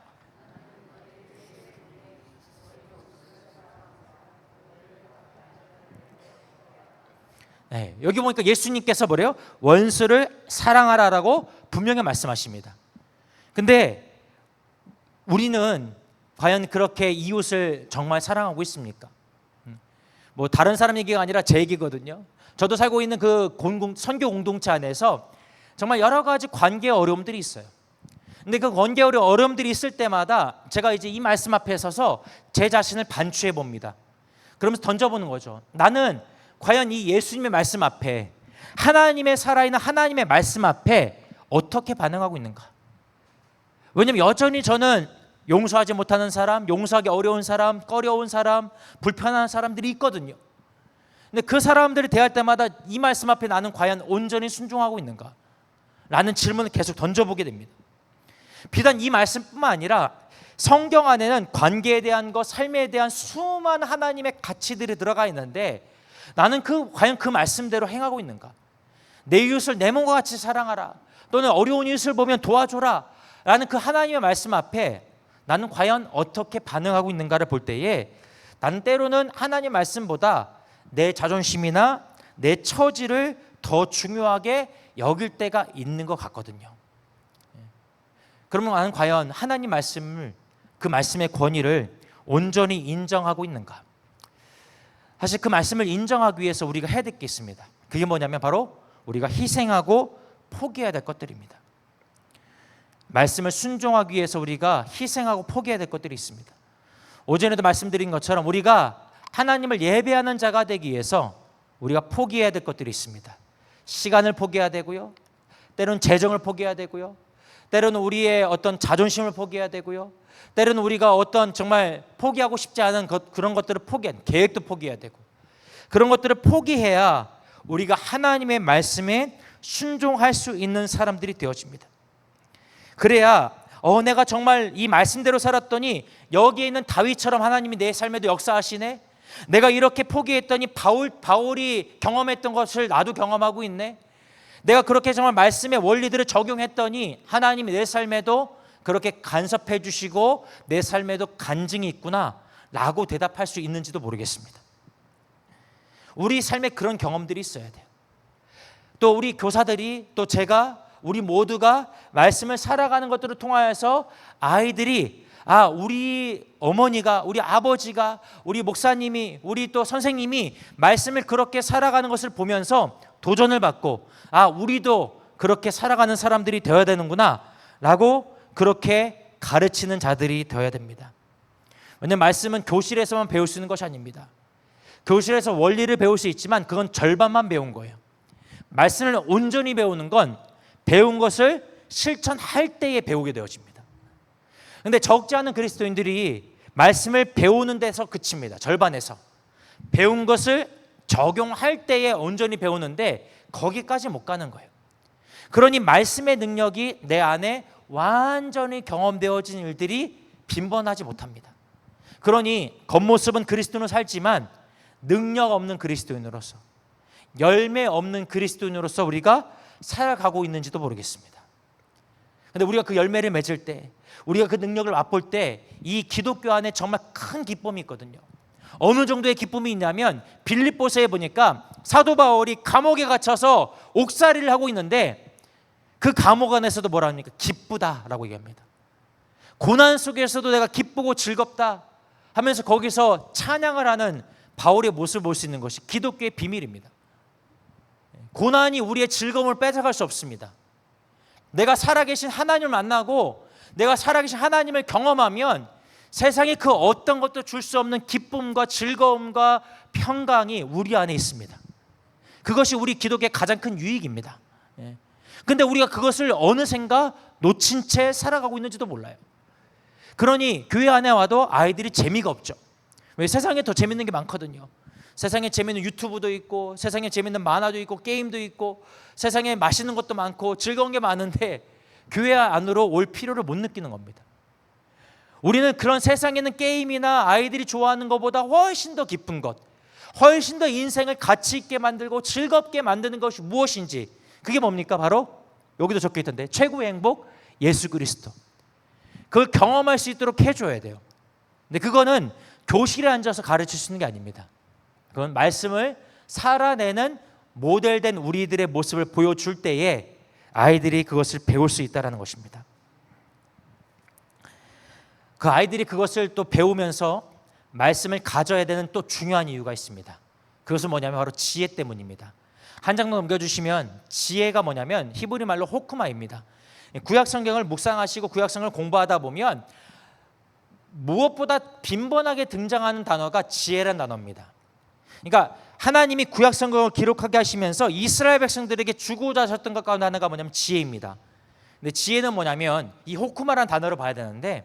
네, 여기 보니까 예수님께서 뭐래요? 원수를 사랑하라라고 분명히 말씀하십니다. 근데 우리는 과연 그렇게 이웃을 정말 사랑하고 있습니까? 뭐 다른 사람 얘기가 아니라 제 얘기거든요. 저도 살고 있는 그 선교 공동체 안에서 정말 여러 가지 관계 어려움들이 있어요. 근데 그 관계 어려움들이 있을 때마다 제가 이제 이 말씀 앞에 서서 제 자신을 반추해 봅니다. 그러면서 던져보는 거죠. 나는 과연 이 예수님의 말씀 앞에 하나님의 살아있는 하나님의 말씀 앞에 어떻게 반응하고 있는가? 왜냐하면 여전히 저는 용서하지 못하는 사람, 용서하기 어려운 사람, 꺼려운 사람, 불편한 사람들이 있거든요. 근데 그 사람들을 대할 때마다 이 말씀 앞에 나는 과연 온전히 순종하고 있는가? 라는 질문을 계속 던져보게 됩니다. 비단 이 말씀뿐만 아니라 성경 안에는 관계에 대한 것, 삶에 대한 수많은 하나님의 가치들이 들어가 있는데 나는 과연 그 말씀대로 행하고 있는가? 내 이웃을 내 몸과 같이 사랑하라. 또는 어려운 이웃을 보면 도와줘라. 라는 그 하나님의 말씀 앞에 나는 과연 어떻게 반응하고 있는가를 볼 때에 나는 때로는 하나님 말씀보다 내 자존심이나 내 처지를 더 중요하게 여길 때가 있는 것 같거든요. 그러면 나는 과연 하나님 말씀을 그 말씀의 권위를 온전히 인정하고 있는가? 사실 그 말씀을 인정하기 위해서 우리가 해야 될 게 있습니다. 그게 뭐냐면 바로 우리가 희생하고 포기해야 될 것들입니다. 말씀을 순종하기 위해서 우리가 희생하고 포기해야 될 것들이 있습니다. 오전에도 말씀드린 것처럼 우리가 하나님을 예배하는 자가 되기 위해서 우리가 포기해야 될 것들이 있습니다. 시간을 포기해야 되고요. 때로는 재정을 포기해야 되고요. 때로는 우리의 어떤 자존심을 포기해야 되고요. 때로는 우리가 어떤 정말 포기하고 싶지 않은 그런 것들을 계획도 포기해야 되고 그런 것들을 포기해야 우리가 하나님의 말씀에 순종할 수 있는 사람들이 되어집니다. 그래야 내가 정말 이 말씀대로 살았더니 여기에 있는 다윗처럼 하나님이 내 삶에도 역사하시네. 내가 이렇게 포기했더니 바울이 경험했던 것을 나도 경험하고 있네. 내가 그렇게 정말 말씀의 원리들을 적용했더니 하나님이 내 삶에도 그렇게 간섭해 주시고 내 삶에도 간증이 있구나 라고 대답할 수 있는지도 모르겠습니다. 우리 삶에 그런 경험들이 있어야 돼요. 또 우리 교사들이 또 제가 우리 모두가 말씀을 살아가는 것들을 통하여서 아이들이 우리 어머니가 우리 아버지가 우리 목사님이 우리 또 선생님이 말씀을 그렇게 살아가는 것을 보면서 도전을 받고 우리도 그렇게 살아가는 사람들이 되어야 되는구나 라고 그렇게 가르치는 자들이 되어야 됩니다. 왜냐하면 말씀은 교실에서만 배울 수 있는 것이 아닙니다. 교실에서 원리를 배울 수 있지만 그건 절반만 배운 거예요. 말씀을 온전히 배우는 건 배운 것을 실천할 때에 배우게 되어집니다. 그런데 적지 않은 그리스도인들이 말씀을 배우는 데서 그칩니다. 절반에서. 배운 것을 적용할 때에 온전히 배우는데 거기까지 못 가는 거예요. 그러니 말씀의 능력이 내 안에 완전히 경험되어진 일들이 빈번하지 못합니다. 그러니 겉모습은 그리스도인으로 살지만 능력 없는 그리스도인으로서, 열매 없는 그리스도인으로서 우리가 살아가고 있는지도 모르겠습니다. 그런데 우리가 그 열매를 맺을 때, 우리가 그 능력을 맛볼 때 이 기독교 안에 정말 큰 기쁨이 있거든요. 어느 정도의 기쁨이 있냐면 빌립보서에 보니까 사도 바울이 감옥에 갇혀서 옥살이를 하고 있는데 그 감옥 안에서도 뭐라 합니까? 기쁘다라고 얘기합니다. 고난 속에서도 내가 기쁘고 즐겁다 하면서 거기서 찬양을 하는 바울의 모습을 볼 수 있는 것이 기독교의 비밀입니다. 고난이 우리의 즐거움을 뺏어갈 수 없습니다. 내가 살아계신 하나님을 만나고 내가 살아계신 하나님을 경험하면 세상에 그 어떤 것도 줄 수 없는 기쁨과 즐거움과 평강이 우리 안에 있습니다. 그것이 우리 기독교의 가장 큰 유익입니다. 그런데 우리가 그것을 어느샌가 놓친 채 살아가고 있는지도 몰라요. 그러니 교회 안에 와도 아이들이 재미가 없죠. 왜? 세상에 더 재밌는 게 많거든요. 세상에 재밌는 유튜브도 있고, 세상에 재밌는 만화도 있고, 게임도 있고, 세상에 맛있는 것도 많고 즐거운 게 많은데 교회 안으로 올 필요를 못 느끼는 겁니다. 우리는 그런 세상에 있는 게임이나 아이들이 좋아하는 것보다 훨씬 더 깊은 것, 훨씬 더 인생을 가치 있게 만들고 즐겁게 만드는 것이 무엇인지, 그게 뭡니까? 바로 여기도 적혀 있던데 최고의 행복, 예수 그리스도. 그걸 경험할 수 있도록 해줘야 돼요. 근데 그거는 교실에 앉아서 가르칠 수 있는 게 아닙니다. 그건 말씀을 살아내는 모델된 우리들의 모습을 보여줄 때에 아이들이 그것을 배울 수 있다는 것입니다. 그 아이들이 그것을 또 배우면서 말씀을 가져야 되는 또 중요한 이유가 있습니다. 그것은 뭐냐면 바로 지혜 때문입니다. 한 장 넘겨주시면 지혜가 뭐냐면 히브리 말로 호크마입니다. 구약 성경을 묵상하시고 구약 성경을 공부하다 보면 무엇보다 빈번하게 등장하는 단어가 지혜라는 단어입니다. 그러니까 하나님이 구약 성경을 기록하게 하시면서 이스라엘 백성들에게 주고자 하셨던 것 가운데 하나가 뭐냐면 지혜입니다. 근데 지혜는 뭐냐면 이 호크마라는 단어를 봐야 되는데,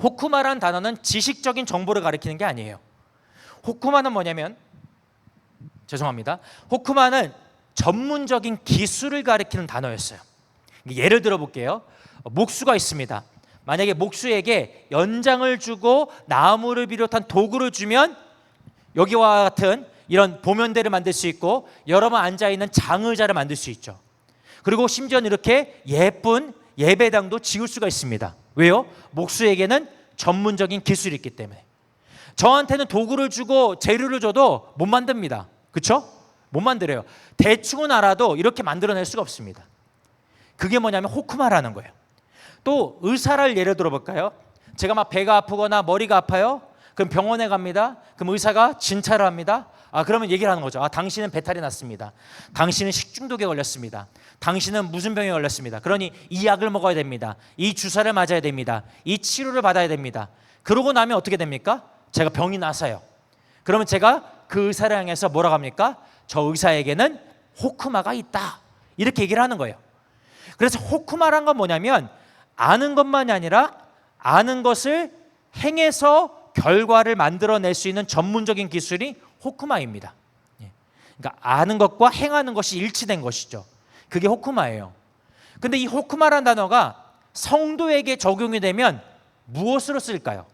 호크마라는 단어는 지식적인 정보를 가리키는 게 아니에요. 호크마는 뭐냐면, 죄송합니다, 호크마는 전문적인 기술을 가리키는 단어였어요. 예를 들어 볼게요. 목수가 있습니다. 만약에 목수에게 연장을 주고 나무를 비롯한 도구를 주면 여기와 같은 이런 보면대를 만들 수 있고 여러 번 앉아있는 장의자를 만들 수 있죠. 그리고 심지어는 이렇게 예쁜 예배당도 지을 수가 있습니다. 왜요? 목수에게는 전문적인 기술이 있기 때문에. 저한테는 도구를 주고 재료를 줘도 못 만듭니다. 그렇죠? 못 만들어요. 대충은 알아도 이렇게 만들어낼 수가 없습니다. 그게 뭐냐면 호크마라는 거예요. 또 의사를 예를 들어볼까요? 제가 막 배가 아프거나 머리가 아파요. 그럼 병원에 갑니다. 그럼 의사가 진찰을 합니다. 그러면 얘기를 하는 거죠. 당신은 배탈이 났습니다. 당신은 식중독에 걸렸습니다. 당신은 무슨 병에 걸렸습니다. 그러니 이 약을 먹어야 됩니다. 이 주사를 맞아야 됩니다. 이 치료를 받아야 됩니다. 그러고 나면 어떻게 됩니까? 제가 병이 나서요. 그러면 제가 그 의사를 향해서 뭐라고 합니까? 저 의사에게는 호크마가 있다. 이렇게 얘기를 하는 거예요. 그래서 호크마란 건 뭐냐면 아는 것만이 아니라 아는 것을 행해서 결과를 만들어낼 수 있는 전문적인 기술이 호크마입니다. 그러니까 아는 것과 행하는 것이 일치된 것이죠. 그게 호크마예요. 근데 이 호크마라는 단어가 성도에게 적용이 되면 무엇으로 쓸까요?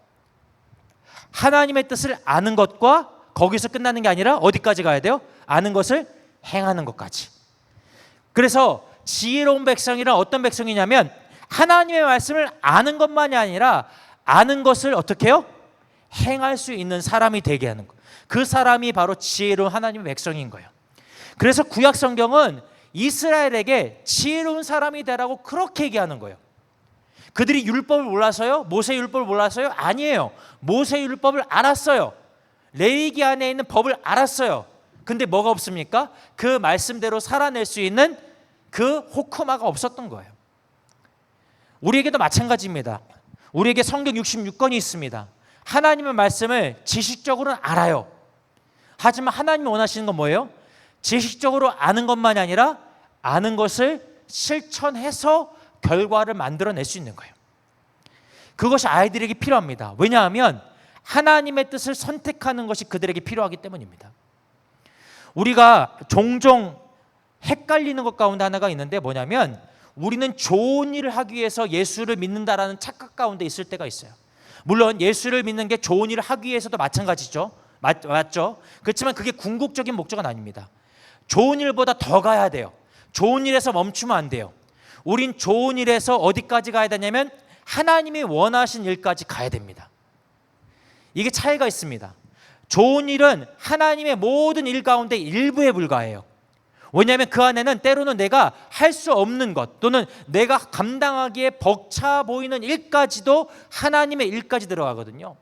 하나님의 뜻을 아는 것과 거기서 끝나는 게 아니라 어디까지 가야 돼요? 아는 것을 행하는 것까지. 그래서 지혜로운 백성이란 어떤 백성이냐면 하나님의 말씀을 아는 것만이 아니라 아는 것을 어떻게 해요? 행할 수 있는 사람이 되게 하는 것. 그 사람이 바로 지혜로운 하나님의 백성인 거예요. 그래서 구약 성경은 이스라엘에게 지혜로운 사람이 되라고 그렇게 얘기하는 거예요. 그들이 율법을 몰라서요? 모세 율법을 몰라서요? 아니에요. 모세 율법을 알았어요. 레위기 안에 있는 법을 알았어요. 근데 뭐가 없습니까? 그 말씀대로 살아낼 수 있는 그 호크마가 없었던 거예요. 우리에게도 마찬가지입니다. 우리에게 성경 66권이 있습니다. 하나님의 말씀을 지식적으로는 알아요. 하지만 하나님이 원하시는 건 뭐예요? 지식적으로 아는 것만이 아니라 아는 것을 실천해서 결과를 만들어낼 수 있는 거예요. 그것이 아이들에게 필요합니다. 왜냐하면 하나님의 뜻을 선택하는 것이 그들에게 필요하기 때문입니다. 우리가 종종 헷갈리는 것 가운데 하나가 있는데 뭐냐면 우리는 좋은 일을 하기 위해서 예수를 믿는다라는 착각 가운데 있을 때가 있어요. 물론 예수를 믿는 게 좋은 일을 하기 위해서도 마찬가지죠. 맞죠? 그렇지만 그게 궁극적인 목적은 아닙니다. 좋은 일보다 더 가야 돼요. 좋은 일에서 멈추면 안 돼요. 우린 좋은 일에서 어디까지 가야 되냐면 하나님이 원하신 일까지 가야 됩니다. 이게 차이가 있습니다. 좋은 일은 하나님의 모든 일 가운데 일부에 불과해요. 왜냐하면 그 안에는 때로는 내가 할 수 없는 것 또는 내가 감당하기에 벅차 보이는 일까지도 하나님의 일까지 들어가거든요.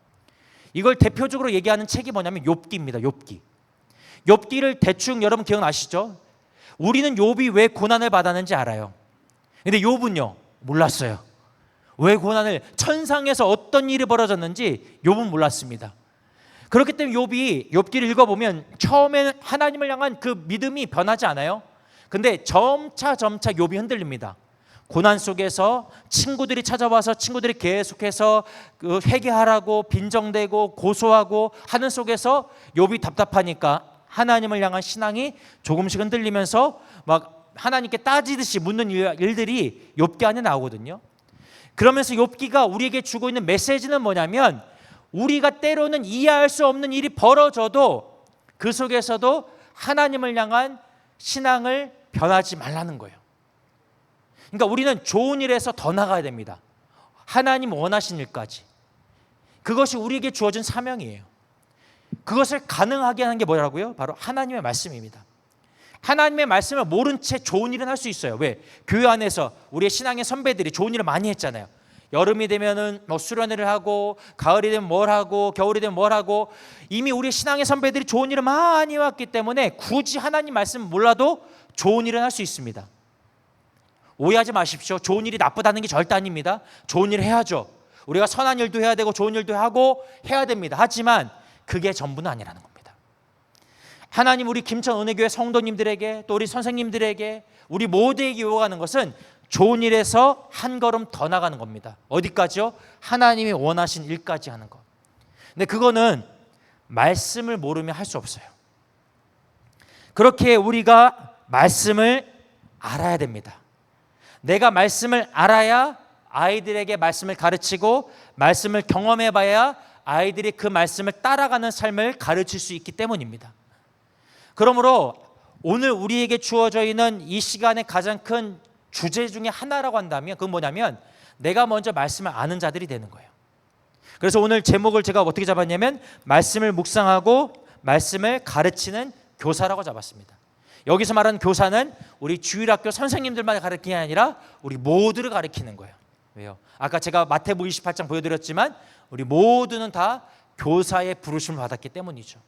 이걸 대표적으로 얘기하는 책이 뭐냐면 욥기입니다. 욥기를 대충 여러분 기억나시죠? 우리는 욥이 왜 고난을 받았는지 알아요. 근데 욥은요 몰랐어요. 왜 고난을, 천상에서 어떤 일이 벌어졌는지 욥은 몰랐습니다. 그렇기 때문에 욥기를 읽어보면 처음에는 하나님을 향한 그 믿음이 변하지 않아요. 근데 점차 욥이 흔들립니다. 고난 속에서 친구들이 찾아와서 친구들이 계속해서 회개하라고 빈정대고 고소하고 하는 속에서 욥이 답답하니까 하나님을 향한 신앙이 조금씩 흔들리면서 막 하나님께 따지듯이 묻는 일들이 욥기 안에 나오거든요. 그러면서 욥기가 우리에게 주고 있는 메시지는 뭐냐면 우리가 때로는 이해할 수 없는 일이 벌어져도 그 속에서도 하나님을 향한 신앙을 변하지 말라는 거예요. 그러니까 우리는 좋은 일에서 더 나가야 됩니다. 하나님 원하신 일까지. 그것이 우리에게 주어진 사명이에요. 그것을 가능하게 하는 게 뭐라고요? 바로 하나님의 말씀입니다. 하나님의 말씀을 모른 채 좋은 일은 할 수 있어요. 왜? 교회 안에서 우리의 신앙의 선배들이 좋은 일을 많이 했잖아요. 여름이 되면은 뭐 수련회를 하고, 가을이 되면 뭘 하고, 겨울이 되면 뭘 하고, 이미 우리 신앙의 선배들이 좋은 일을 많이 해왔기 때문에 굳이 하나님 말씀 몰라도 좋은 일은 할 수 있습니다. 오해하지 마십시오. 좋은 일이 나쁘다는 게 절대 아닙니다. 좋은 일 해야죠. 우리가 선한 일도 해야 되고 좋은 일도 하고 해야 됩니다. 하지만 그게 전부는 아니라는 겁니다. 하나님 우리 김천 은혜교회 성도님들에게 또 우리 선생님들에게 우리 모두에게 요구하는 것은 좋은 일에서 한 걸음 더 나가는 겁니다. 어디까지요? 하나님이 원하신 일까지 하는 것. 근데 그거는 말씀을 모르면 할 수 없어요. 그렇게 우리가 말씀을 알아야 됩니다. 내가 말씀을 알아야 아이들에게 말씀을 가르치고 말씀을 경험해봐야 아이들이 그 말씀을 따라가는 삶을 가르칠 수 있기 때문입니다. 그러므로 오늘 우리에게 주어져 있는 이 시간의 가장 큰 주제 중에 하나라고 한다면 그건 뭐냐면 내가 먼저 말씀을 아는 자들이 되는 거예요. 그래서 오늘 제목을 제가 어떻게 잡았냐면 말씀을 묵상하고 말씀을 가르치는 교사라고 잡았습니다. 여기서 말하는 교사는 우리 주일학교 선생님들만 가르치는 게 아니라 우리 모두를 가르치는 거예요. 왜요? 아까 제가 마태복음 28장 보여드렸지만 우리 모두는 다 교사의 부르심을 받았기 때문이죠.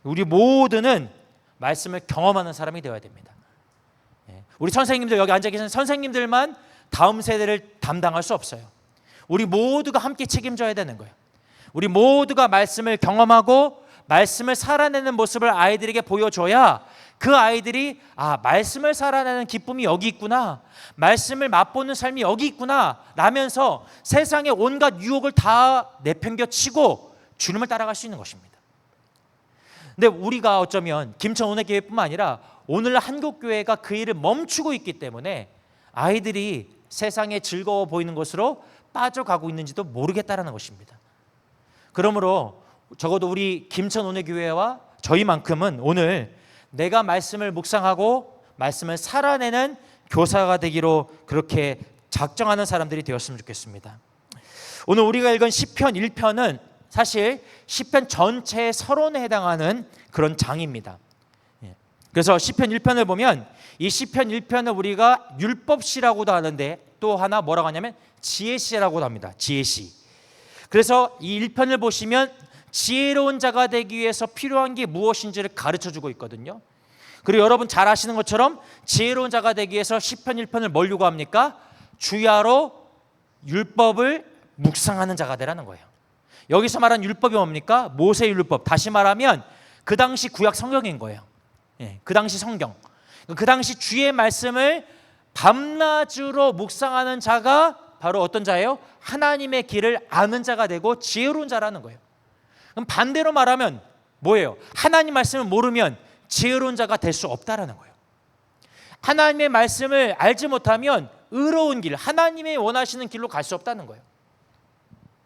우리 모두는 말씀을 경험하는 사람이 되어야 됩니다. 우리 선생님들, 여기 앉아 계신 선생님들만 다음 세대를 담당할 수 없어요. 우리 모두가 함께 책임져야 되는 거예요. 우리 모두가 말씀을 경험하고 말씀을 살아내는 모습을 아이들에게 보여줘야 그 아이들이 말씀을 살아내는 기쁨이 여기 있구나, 말씀을 맛보는 삶이 여기 있구나 라면서 세상의 온갖 유혹을 다 내팽겨치고 주님을 따라갈 수 있는 것입니다. 근데 우리가 어쩌면 김천 은혜교회뿐만 아니라 오늘 한국교회가 그 일을 멈추고 있기 때문에 아이들이 세상에 즐거워 보이는 것으로 빠져가고 있는지도 모르겠다라는 것입니다. 그러므로 적어도 우리 김천 은혜교회와 저희만큼은 오늘 내가 말씀을 묵상하고 말씀을 살아내는 교사가 되기로 그렇게 작정하는 사람들이 되었으면 좋겠습니다. 오늘 우리가 읽은 시편 1편은 사실 시편 전체의 서론에 해당하는 그런 장입니다. 그래서 시편 1편을 보면 이 시편 1편을 우리가 율법시라고도 하는데 또 하나 뭐라고 하냐면 지혜시라고도 합니다. 지혜시. 그래서 이 1편을 보시면 지혜로운 자가 되기 위해서 필요한 게 무엇인지를 가르쳐주고 있거든요. 그리고 여러분 잘 아시는 것처럼 지혜로운 자가 되기 위해서 시편 1편을 뭘 요구합니까? 주야로 율법을 묵상하는 자가 되라는 거예요. 여기서 말한 율법이 뭡니까? 모세 율법. 다시 말하면 그 당시 구약 성경인 거예요. 그 당시 성경. 그 당시 주의 말씀을 밤낮으로 묵상하는 자가 바로 어떤 자예요? 하나님의 길을 아는 자가 되고 지혜로운 자라는 거예요. 그럼 반대로 말하면 뭐예요? 하나님 말씀을 모르면 지혜로운 자가 될 수 없다라는 거예요. 하나님의 말씀을 알지 못하면 의로운 길, 하나님의 원하시는 길로 갈 수 없다는 거예요.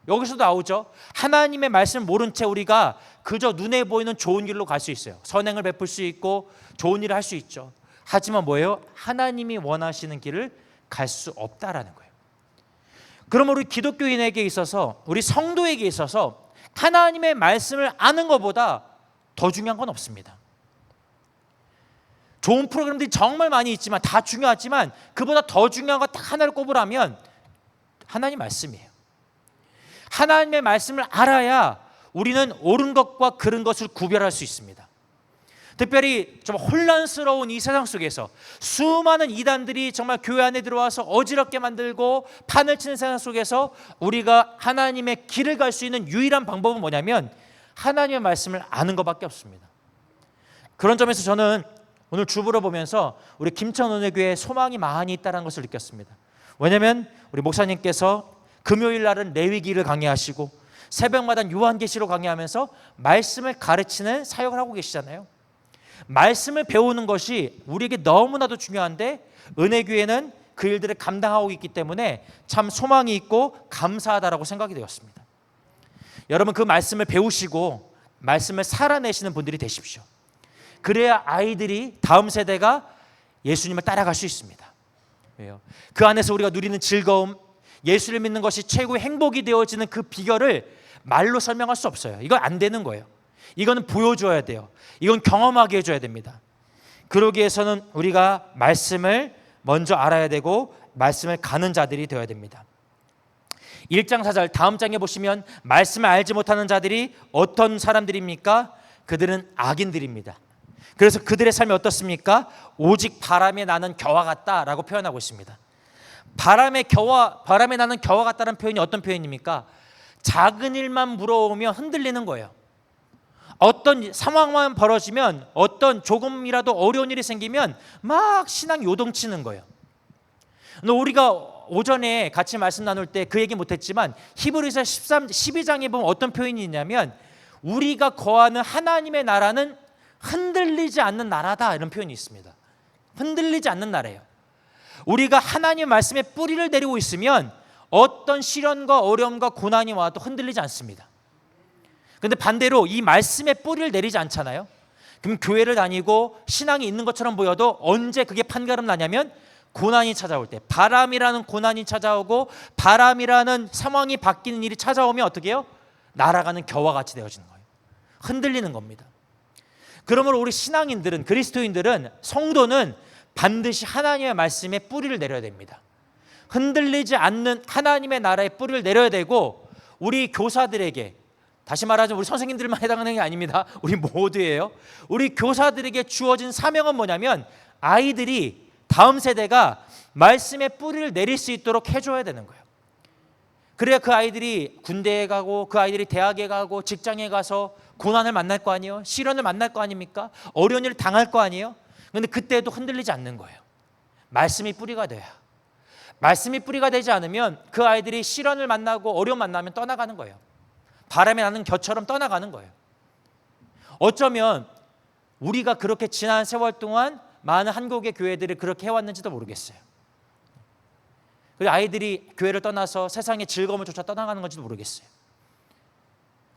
여기서도 나오죠. 하나님의 말씀을 모른 채 우리가 그저 눈에 보이는 좋은 길로 갈 수 있어요. 선행을 베풀 수 있고 좋은 일을 할 수 있죠. 하지만 뭐예요? 하나님이 원하시는 길을 갈 수 없다라는 거예요. 그럼 우리 기독교인에게 있어서, 우리 성도에게 있어서 하나님의 말씀을 아는 것보다 더 중요한 건 없습니다. 좋은 프로그램들이 정말 많이 있지만 다 중요하지만 그보다 더 중요한 거 딱 하나를 꼽으라면 하나님 말씀이에요. 하나님의 말씀을 알아야 우리는 옳은 것과 그른 것을 구별할 수 있습니다. 특별히 좀 혼란스러운 이 세상 속에서 수많은 이단들이 정말 교회 안에 들어와서 어지럽게 만들고 판을 치는 세상 속에서 우리가 하나님의 길을 갈 수 있는 유일한 방법은 뭐냐면 하나님의 말씀을 아는 것밖에 없습니다. 그런 점에서 저는 오늘 주보를 보면서 우리 김천은혜교회에 소망이 많이 있다는 것을 느꼈습니다. 왜냐하면 우리 목사님께서 금요일 날은 레위기를 강의하시고 새벽마다 요한계시록 강의하면서 말씀을 가르치는 사역을 하고 계시잖아요. 말씀을 배우는 것이 우리에게 너무나도 중요한데 은혜교회는 그 일들을 감당하고 있기 때문에 참 소망이 있고 감사하다라고 생각이 되었습니다. 여러분, 그 말씀을 배우시고 말씀을 살아내시는 분들이 되십시오. 그래야 아이들이, 다음 세대가 예수님을 따라갈 수 있습니다. 왜요? 그 안에서 우리가 누리는 즐거움, 예수를 믿는 것이 최고의 행복이 되어지는 그 비결을 말로 설명할 수 없어요. 이건 안 되는 거예요. 이거는 보여줘야 돼요. 이건 경험하게 해줘야 됩니다. 그러기 위해서는 우리가 말씀을 먼저 알아야 되고 말씀을 가는 자들이 되어야 됩니다. 1장 4절 다음 장에 보시면 말씀을 알지 못하는 자들이 어떤 사람들입니까? 그들은 악인들입니다. 그래서 그들의 삶이 어떻습니까? 오직 바람에 나는 겨와 같다라고 표현하고 있습니다. 바람에 나는 겨와 같다는 표현이 어떤 표현입니까? 작은 일만 물어오면 흔들리는 거예요. 어떤 상황만 벌어지면, 어떤 조금이라도 어려운 일이 생기면 막 신앙 요동치는 거예요. 우리가 오전에 같이 말씀 나눌 때 그 얘기 못했지만 히브리서 12장에 보면 어떤 표현이 있냐면 우리가 거하는 하나님의 나라는 흔들리지 않는 나라다, 이런 표현이 있습니다. 흔들리지 않는 나라예요. 우리가 하나님의 말씀에 뿌리를 내리고 있으면 어떤 시련과 어려움과 고난이 와도 흔들리지 않습니다. 그런데 반대로 이 말씀에 뿌리를 내리지 않잖아요. 그럼 교회를 다니고 신앙이 있는 것처럼 보여도 언제 그게 판가름 나냐면 고난이 찾아올 때, 바람이라는 고난이 찾아오고 바람이라는 상황이 바뀌는 일이 찾아오면 어떻게 해요? 날아가는 겨와 같이 되어지는 거예요. 흔들리는 겁니다. 그러므로 우리 신앙인들은, 그리스도인들은, 성도는 반드시 하나님의 말씀에 뿌리를 내려야 됩니다. 흔들리지 않는 하나님의 나라에 뿌리를 내려야 되고, 우리 교사들에게, 다시 말하자면 우리 선생님들만 해당하는 게 아닙니다. 우리 모두예요. 우리 교사들에게 주어진 사명은 뭐냐면 아이들이, 다음 세대가 말씀에 뿌리를 내릴 수 있도록 해줘야 되는 거예요. 그래야 그 아이들이 군대에 가고, 그 아이들이 대학에 가고, 직장에 가서 고난을 만날 거 아니에요? 시련을 만날 거 아닙니까? 어려운 일을 당할 거 아니에요? 그런데 그때도 흔들리지 않는 거예요. 말씀이 뿌리가 돼야. 말씀이 뿌리가 되지 않으면 그 아이들이 시련을 만나고 어려움 만나면 떠나가는 거예요. 바람에 나는 겨처럼 떠나가는 거예요. 어쩌면 우리가 그렇게 지난 세월 동안 많은 한국의 교회들이 그렇게 해왔는지도 모르겠어요. 그리고 아이들이 교회를 떠나서 세상의 즐거움을 쫓아 떠나가는 건지도 모르겠어요.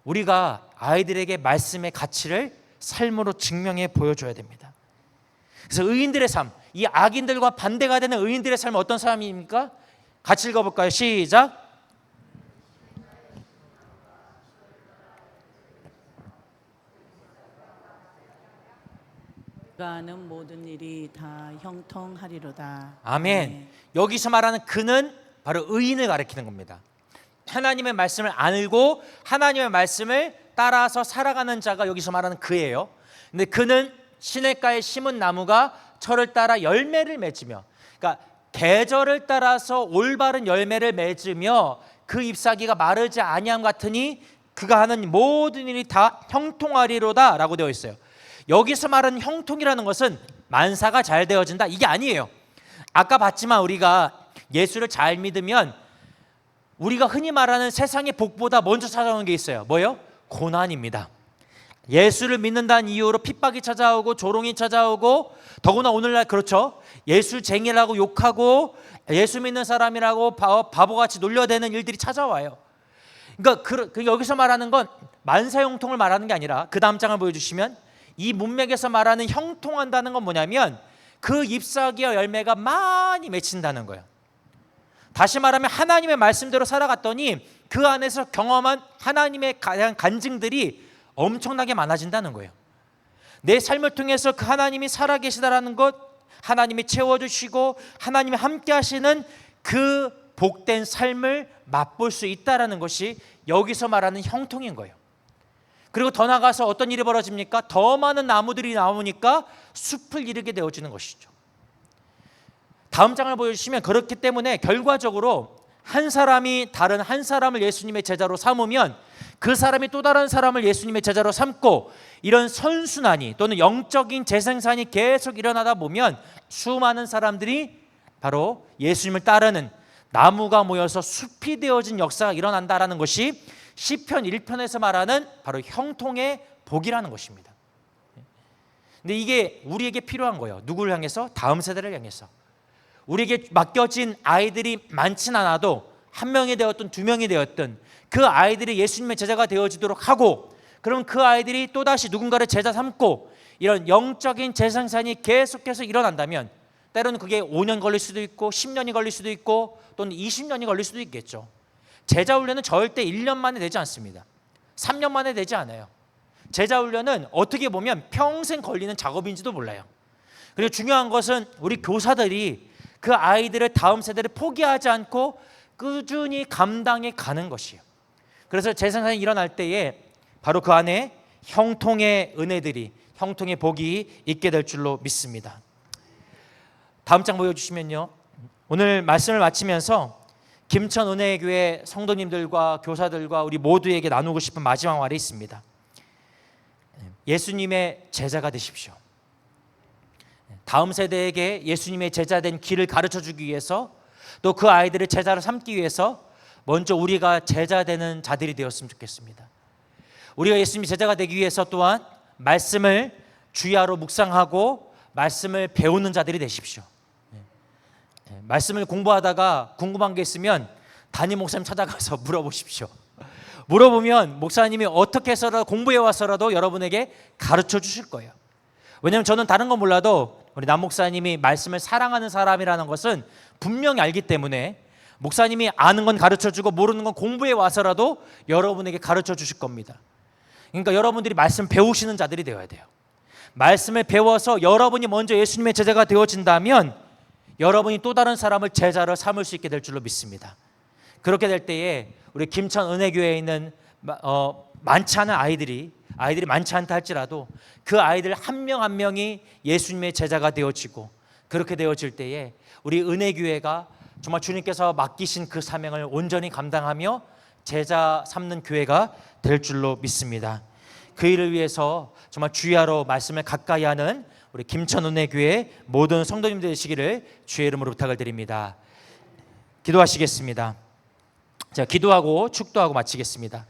우리가 아이들에게 말씀의 가치를 삶으로 증명해 보여줘야 됩니다. 그래서 의인들의 삶, 이 악인들과 반대가 되는 의인들의 삶은 어떤 삶입니까? 같이 읽어볼까요? 시작. 하는 모든 일이 다 형통하리로다. 아멘. 여기서 말하는 그는 바로 의인을 가리키는 겁니다. 하나님의 말씀을 알고 하나님의 말씀을 따라서 살아가는 자가 여기서 말하는 그예요. 근데 그는 시냇가에 심은 나무가 철을 따라 열매를 맺으며, 그러니까 계절을 따라서 올바른 열매를 맺으며 그 잎사귀가 마르지 아니함 같으니 그가 하는 모든 일이 다 형통하리로다 라고 되어 있어요. 여기서 말하는 형통이라는 것은 만사가 잘 되어진다, 이게 아니에요. 아까 봤지만 우리가 예수를 잘 믿으면 우리가 흔히 말하는 세상의 복보다 먼저 찾아오는 게 있어요. 뭐예요? 고난입니다. 예수를 믿는다는 이유로 핍박이 찾아오고 조롱이 찾아오고, 더구나 오늘날 그렇죠, 예수쟁이라고 욕하고 예수 믿는 사람이라고 바보같이 놀려대는 일들이 찾아와요. 그러니까 여기서 말하는 건 만사 형통을 말하는 게 아니라 그 다음 장을 보여주시면 이 문맥에서 말하는 형통한다는 건 뭐냐면 그 잎사귀와 열매가 많이 맺힌다는 거예요. 다시 말하면 하나님의 말씀대로 살아갔더니 그 안에서 경험한 하나님의 대한 간증들이 엄청나게 많아진다는 거예요. 내 삶을 통해서 그 하나님이 살아계시다라는 것, 하나님이 채워주시고 하나님이 함께 하시는 그 복된 삶을 맛볼 수 있다는 것이 여기서 말하는 형통인 거예요. 그리고 더 나아가서 어떤 일이 벌어집니까? 더 많은 나무들이 나오니까 숲을 이루게 되어지는 것이죠. 다음 장을 보여주시면 그렇기 때문에 결과적으로 한 사람이 다른 한 사람을 예수님의 제자로 삼으면 그 사람이 또 다른 사람을 예수님의 제자로 삼고 이런 선순환이 또는 영적인 재생산이 계속 일어나다 보면 수많은 사람들이 바로 예수님을 따르는 나무가 모여서 숲이 되어진 역사가 일어난다라는 것이 시편 1편에서 말하는 바로 형통의 복이라는 것입니다. 근데 이게 우리에게 필요한 거예요. 누구를 향해서? 다음 세대를 향해서. 우리에게 맡겨진 아이들이 많진 않아도 한 명이 되었든 두 명이 되었든 그 아이들이 예수님의 제자가 되어지도록 하고, 그럼 그 아이들이 또다시 누군가를 제자 삼고 이런 영적인 재생산이 계속해서 일어난다면 때로는 그게 5년 걸릴 수도 있고 10년이 걸릴 수도 있고 또는 20년이 걸릴 수도 있겠죠. 제자 훈련은 절대 1년 만에 되지 않습니다. 3년 만에 되지 않아요. 제자 훈련은 어떻게 보면 평생 걸리는 작업인지도 몰라요. 그리고 중요한 것은 우리 교사들이 그 아이들을 다음 세대를 포기하지 않고 꾸준히 감당해 가는 것이에요. 그래서 재생산이 일어날 때에 바로 그 안에 형통의 은혜들이, 형통의 복이 있게 될 줄로 믿습니다. 다음 장 보여주시면요, 오늘 말씀을 마치면서 김천은혜교회 성도님들과 교사들과 우리 모두에게 나누고 싶은 마지막 말이 있습니다. 예수님의 제자가 되십시오. 다음 세대에게 예수님의 제자된 길을 가르쳐주기 위해서, 또 그 아이들을 제자로 삼기 위해서 먼저 우리가 제자되는 자들이 되었으면 좋겠습니다. 우리가 예수님의 제자가 되기 위해서 또한 말씀을 주야로 묵상하고 말씀을 배우는 자들이 되십시오. 말씀을 공부하다가 궁금한 게 있으면 담임 목사님 찾아가서 물어보십시오. 물어보면 목사님이 어떻게 해서라도 공부해 와서라도 여러분에게 가르쳐 주실 거예요. 왜냐하면 저는 다른 건 몰라도 우리 남 목사님이 말씀을 사랑하는 사람이라는 것은 분명히 알기 때문에 목사님이 아는 건 가르쳐주고 모르는 건 공부해 와서라도 여러분에게 가르쳐 주실 겁니다. 그러니까 여러분들이 말씀 배우시는 자들이 되어야 돼요. 말씀을 배워서 여러분이 먼저 예수님의 제자가 되어진다면 여러분이 또 다른 사람을 제자로 삼을 수 있게 될 줄로 믿습니다. 그렇게 될 때에 우리 김천 은혜교회에 있는 많지 않은 아이들이 많지 않다 할지라도 그 아이들 한 명 한 명이 예수님의 제자가 되어지고, 그렇게 되어질 때에 우리 은혜교회가 정말 주님께서 맡기신 그 사명을 온전히 감당하며 제자 삼는 교회가 될 줄로 믿습니다. 그 일을 위해서 정말 주야로 말씀을 가까이 하는 우리 김천은혜교회 모든 성도님들 되시기를 주의 이름으로 부탁을 드립니다. 기도하시겠습니다. 자, 기도하고 축도하고 마치겠습니다.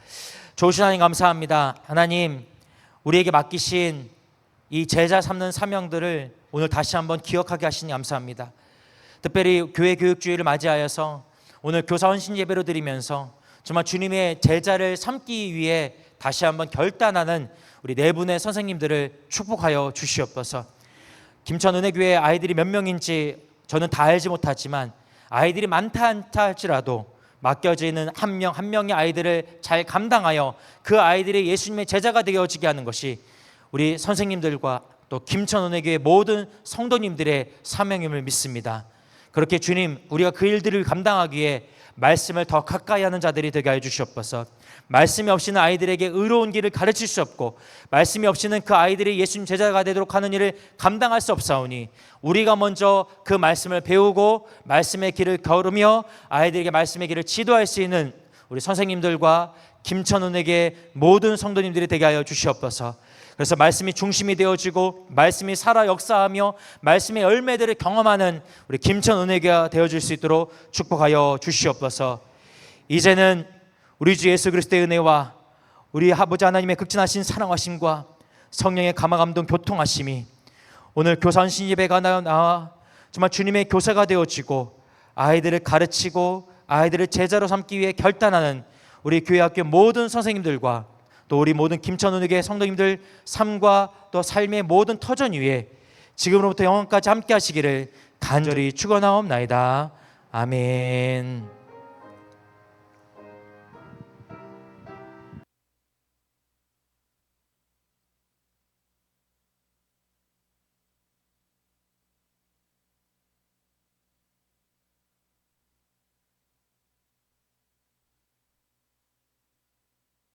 좋으신 하나님 감사합니다. 하나님, 우리에게 맡기신 이 제자 삼는 사명들을 오늘 다시 한번 기억하게 하시니 감사합니다. 특별히 교회 교육주의를 맞이하여서 오늘 교사 헌신 예배로 드리면서 정말 주님의 제자를 삼기 위해 다시 한번 결단하는 우리 네 분의 선생님들을 축복하여 주시옵소서. 김천은혜교회 아이들이 몇 명인지 저는 다 알지 못하지만 아이들이 많다 않다 할지라도 맡겨지는 한 명 한 명의 아이들을 잘 감당하여 그 아이들이 예수님의 제자가 되어지게 하는 것이 우리 선생님들과 또 김천은혜교회 모든 성도님들의 사명임을 믿습니다. 그렇게 주님, 우리가 그 일들을 감당하기에 말씀을 더 가까이 하는 자들이 되게 하여 주시옵소서. 말씀이 없이는 아이들에게 의로운 길을 가르칠 수 없고, 말씀이 없이는 그 아이들이 예수님 제자가 되도록 하는 일을 감당할 수 없사오니 우리가 먼저 그 말씀을 배우고 말씀의 길을 걸으며 아이들에게 말씀의 길을 지도할 수 있는 우리 선생님들과 김천은에게 모든 성도님들이 되게 하여 주시옵소서. 그래서 말씀이 중심이 되어지고 말씀이 살아 역사하며 말씀의 열매들을 경험하는 우리 김천은혜가 되어질 수 있도록 축복하여 주시옵소서. 이제는 우리 주 예수 그리스도의 은혜와 우리 아버지 하나님의 극진하신 사랑하심과 성령의 감화감동 교통하심이 오늘 교사 헌신 예배가 나와 정말 주님의 교사가 되어지고 아이들을 가르치고 아이들을 제자로 삼기 위해 결단하는 우리 교회 학교 모든 선생님들과 또 우리 모든 김천운에게 성도님들 삶과 또 삶의 모든 터전 위에 지금으로부터 영원까지 함께 하시기를 간절히 축원하옵나이다. 아멘.